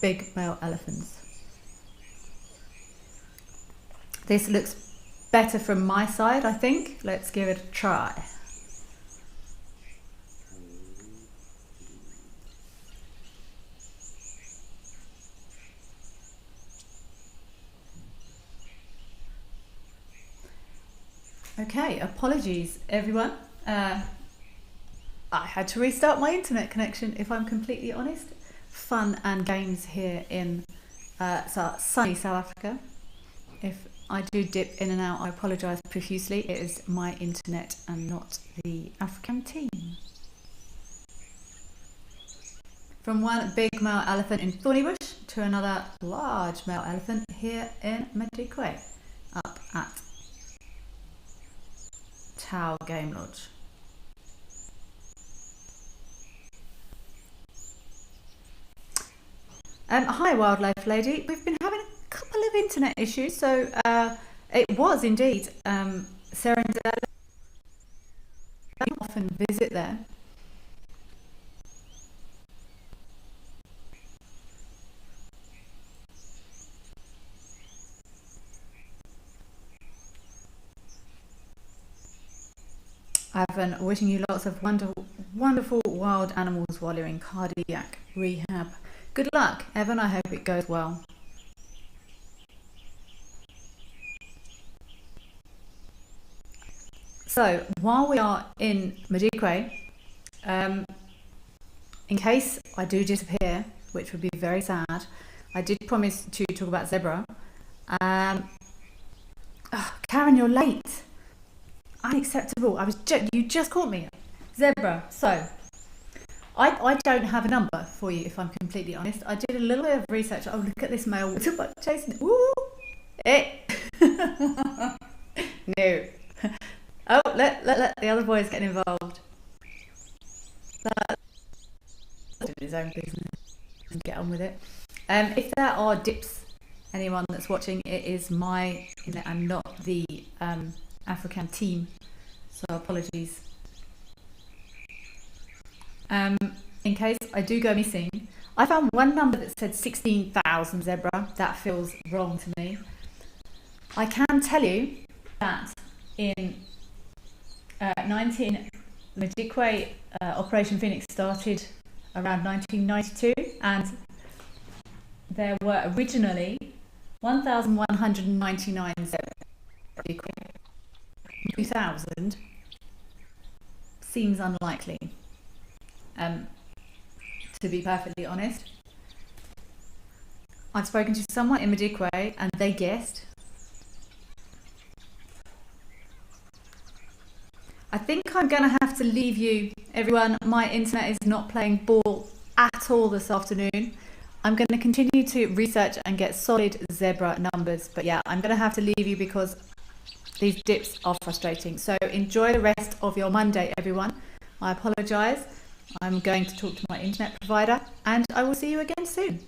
Big male elephants. This looks better from my side, I think. Let's give it a try. Okay, apologies everyone. I had to restart my internet connection, if I'm completely honest. Fun and games here in sunny South Africa. If I do dip in and out, I apologise profusely. It is my internet and not the African team. From one big male elephant in Thornybush to another large male elephant here in Madikwe, up at Tau Game Lodge. Hi Wildlife Lady, we've been having a couple of internet issues, so it was indeed serendipitous. I often visit there. Ivan, wishing you lots of wonderful wild animals while you're in cardiac rehab. Good luck, Evan. I hope it goes well. So, while we are in Madikwe, in case I do disappear, which would be very sad, I did promise to talk about zebra. Karen, you're late. Unacceptable. You just caught me. Zebra. So, I don't have a number for you, if I'm completely honest. I did a little bit of research. Oh, look at this male waterbuck chasing it. Woo! No. Oh, let the other boys get involved. Do his own business and get on with it. If there are dips, anyone that's watching, it is my internet and not the African team. So apologies. In case I do go missing, I found one number that said 16,000 zebra. That feels wrong to me. I can tell you that in Madikwe Operation Phoenix started around 1992, and there were originally 1,199 zebra. 2,000 seems unlikely. To be perfectly honest, I've spoken to someone in Madikwe and they guessed. I think I'm going to have to leave you, everyone. My internet is not playing ball at all this afternoon. I'm going to continue to research and get solid zebra numbers. But yeah, I'm going to have to leave you because these dips are frustrating. So enjoy the rest of your Monday, everyone. I apologise. I'm going to talk to my internet provider and I will see you again soon.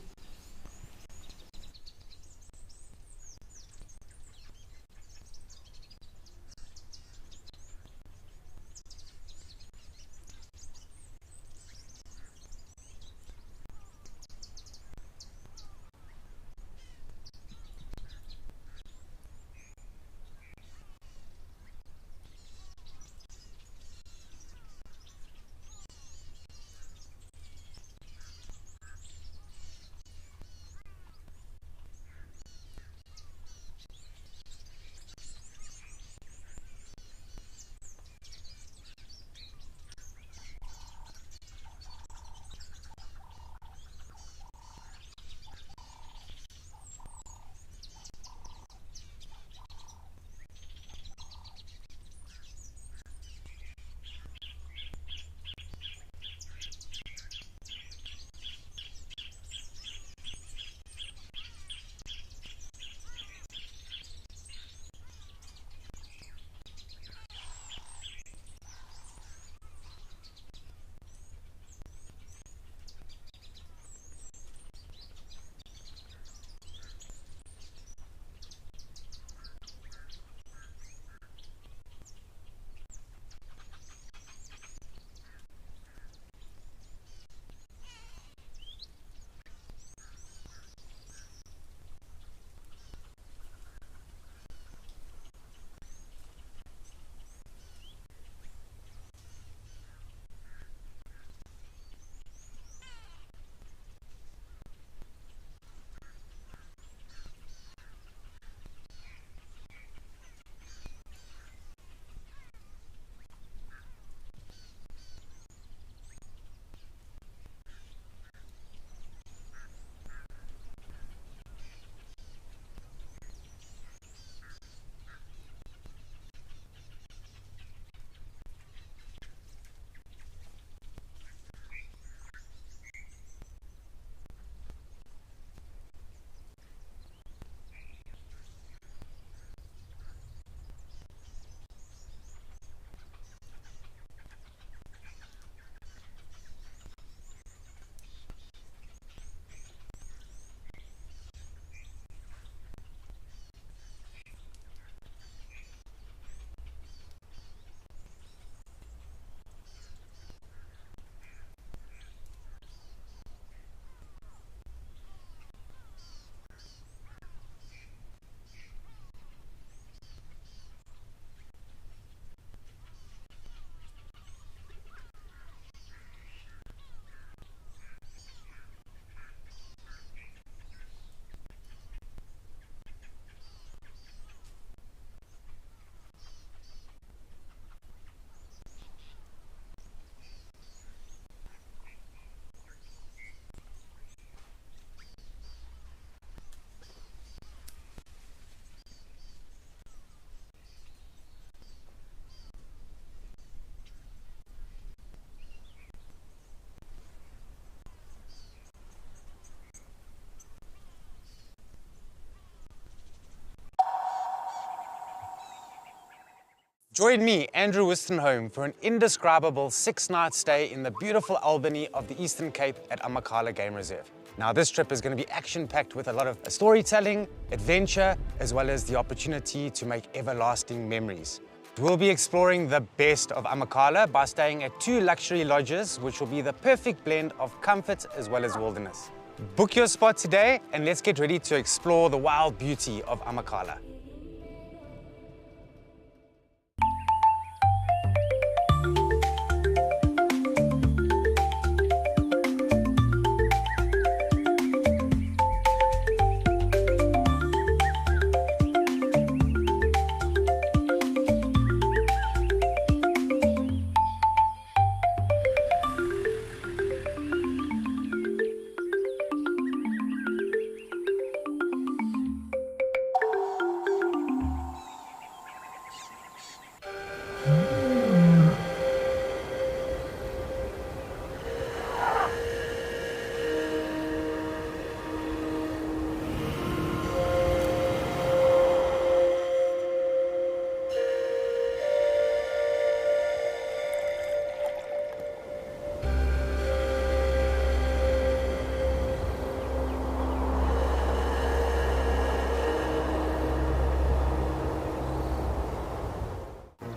Join me, Andrew Wistenholm, for an indescribable 6-night stay in the beautiful Albany of the Eastern Cape at Amakhala Game Reserve. Now, this trip is going to be action-packed with a lot of storytelling, adventure, as well as the opportunity to make everlasting memories. We'll be exploring the best of Amakhala by staying at 2 luxury lodges, which will be the perfect blend of comfort as well as wilderness. Book your spot today and let's get ready to explore the wild beauty of Amakhala.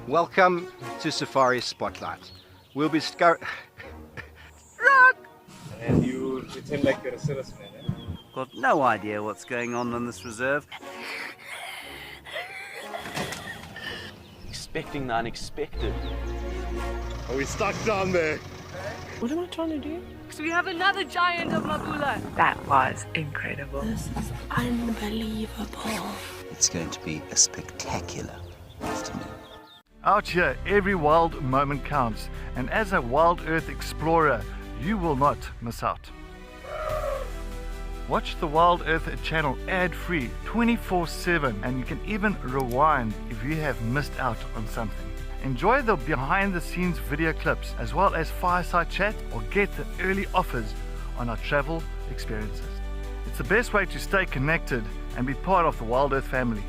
Welcome to Safari Spotlight. We'll be And you pretend like you're a salesman, eh? Got no idea what's going on this reserve. Expecting the unexpected. Are we stuck down there? What am I trying to do? So we have another giant of Mabula. That was incredible. This is unbelievable. It's going to be a spectacular afternoon. Out here, every wild moment counts, and as a Wild Earth explorer, you will not miss out. Watch the Wild Earth channel ad-free 24/7, and you can even rewind if you have missed out on something. Enjoy the behind-the-scenes video clips, as well as fireside chat, or get the early offers on our travel experiences. It's the best way to stay connected and be part of the Wild Earth family.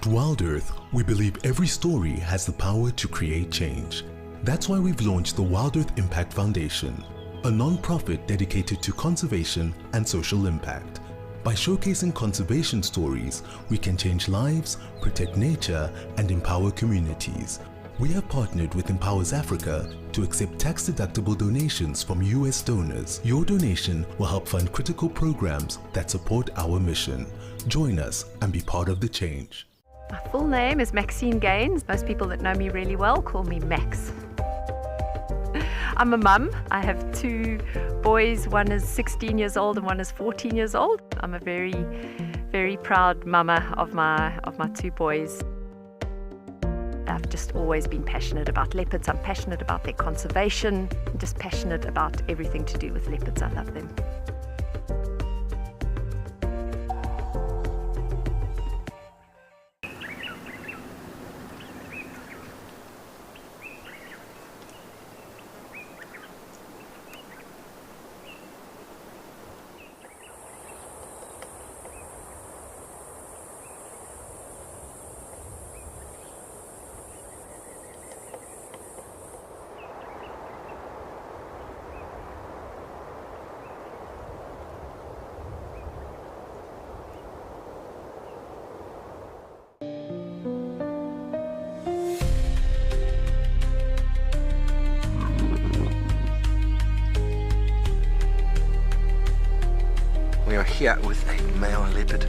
At Wild Earth, we believe every story has the power to create change. That's why we've launched the Wild Earth Impact Foundation, a non-profit dedicated to conservation and social impact. By showcasing conservation stories, we can change lives, protect nature, and empower communities. We have partnered with Empowers Africa to accept tax-deductible donations from US donors. Your donation will help fund critical programs that support our mission. Join us and be part of the change. My full name is Maxine Gaines. Most people that know me really well call me Max. I'm a mum. I have 2 boys. One is 16 years old and one is 14 years old. I'm a very, very proud mama of my 2 boys. I've just always been passionate about leopards. I'm passionate about their conservation. I'm just passionate about everything to do with leopards. I love them. We are here with a male leopard.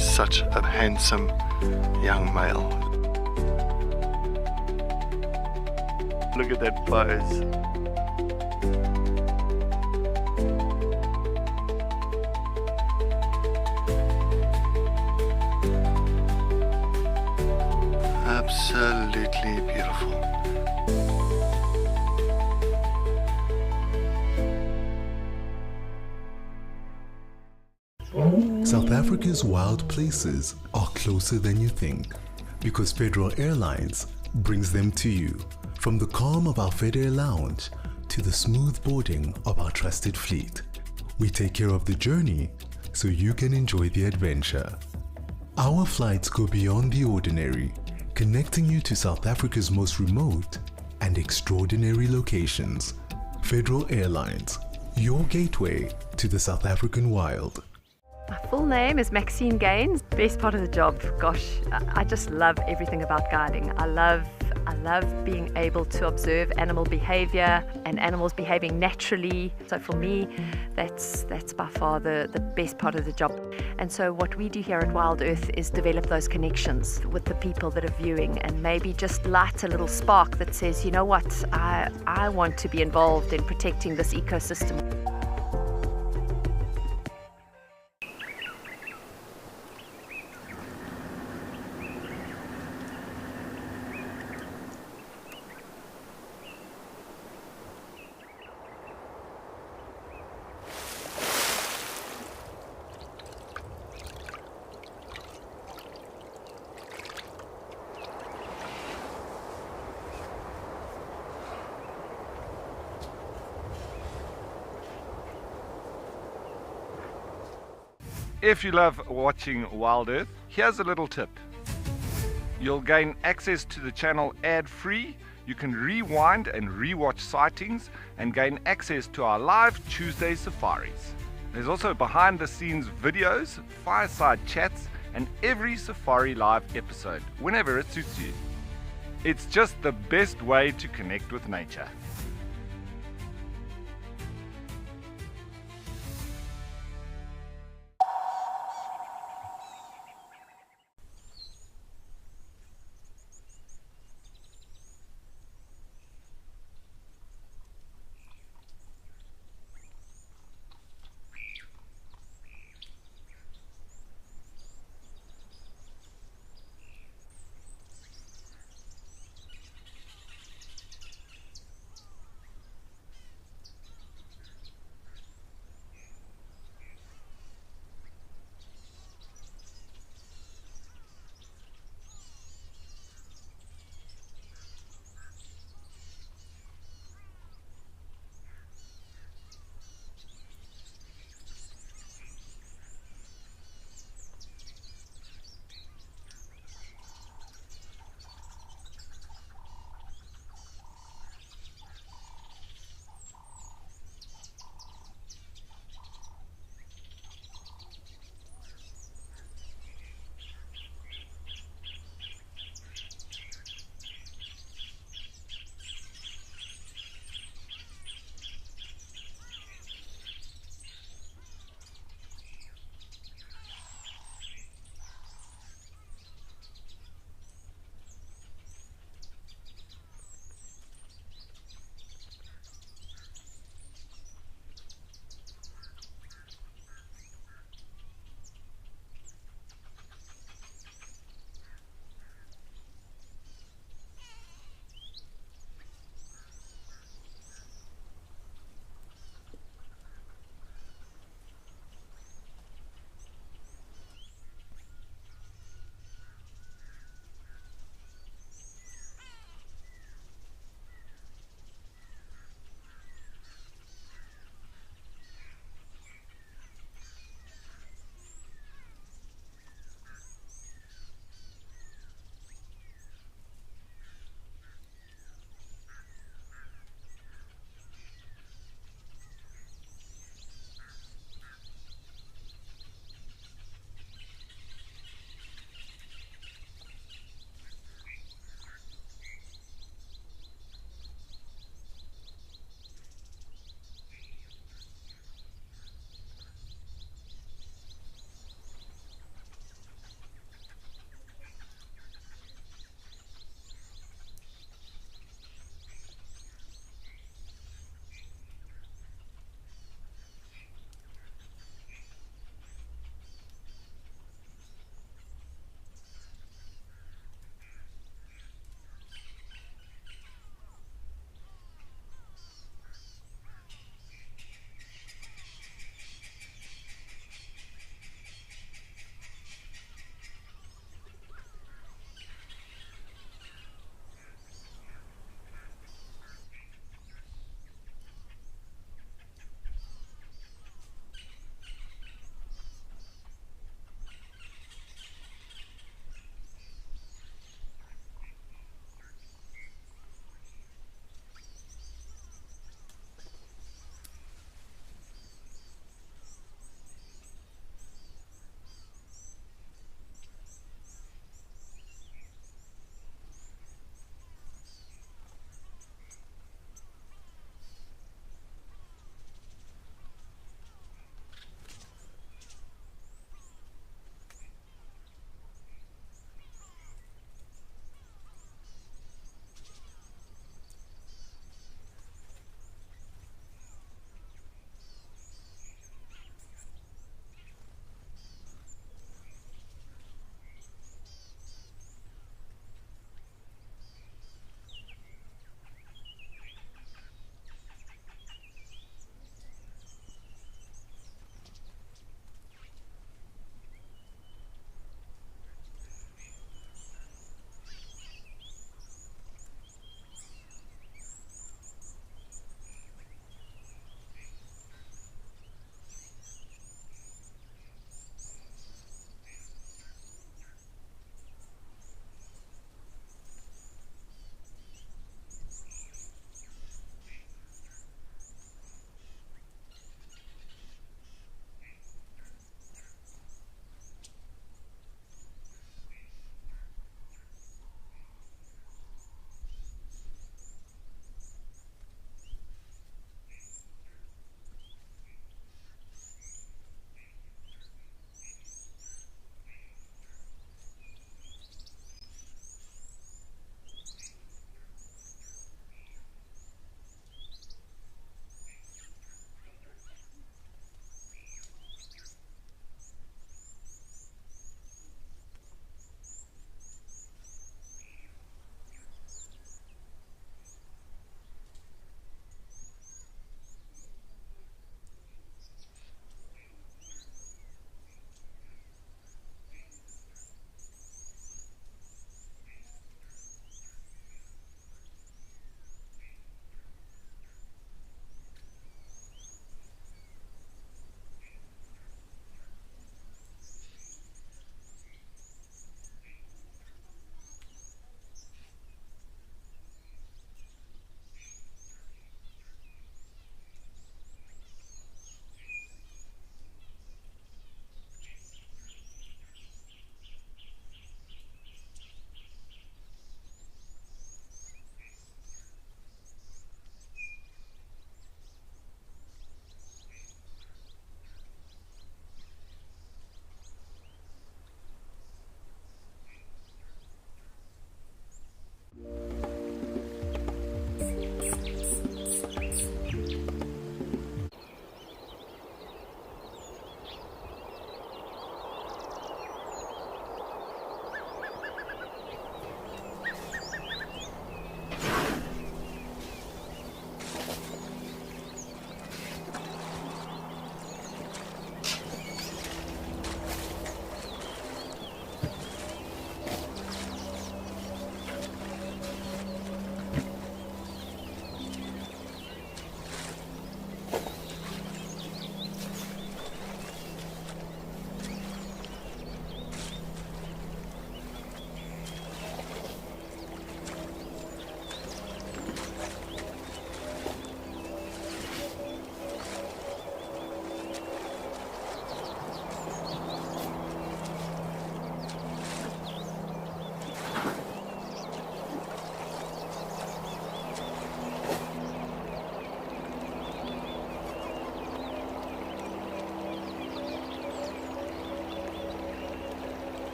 is such a handsome young male. Look at that pose. Absolutely beautiful. South Africa's wild places are closer than you think because Federal Airlines brings them to you. From the calm of our FedAir lounge to the smooth boarding of our trusted fleet, we take care of the journey so you can enjoy the adventure. Our flights go beyond the ordinary, connecting you to South Africa's most remote and extraordinary locations. Federal Airlines, your gateway to the South African wild. My full name is Maxine Gaines. Best part of the job, gosh, I just love everything about guiding. I love being able to observe animal behavior and animals behaving naturally. So for me, that's by far the best part of the job. And so what we do here at Wild Earth is develop those connections with the people that are viewing and maybe just light a little spark that says, you know what, I want to be involved in protecting this ecosystem. If you love watching Wild Earth, here's a little tip. You'll gain access to the channel ad-free. You can rewind and rewatch sightings and gain access to our live Tuesday safaris. There's also behind the scenes videos, fireside chats, and every safari live episode, whenever it suits you. It's just the best way to connect with nature.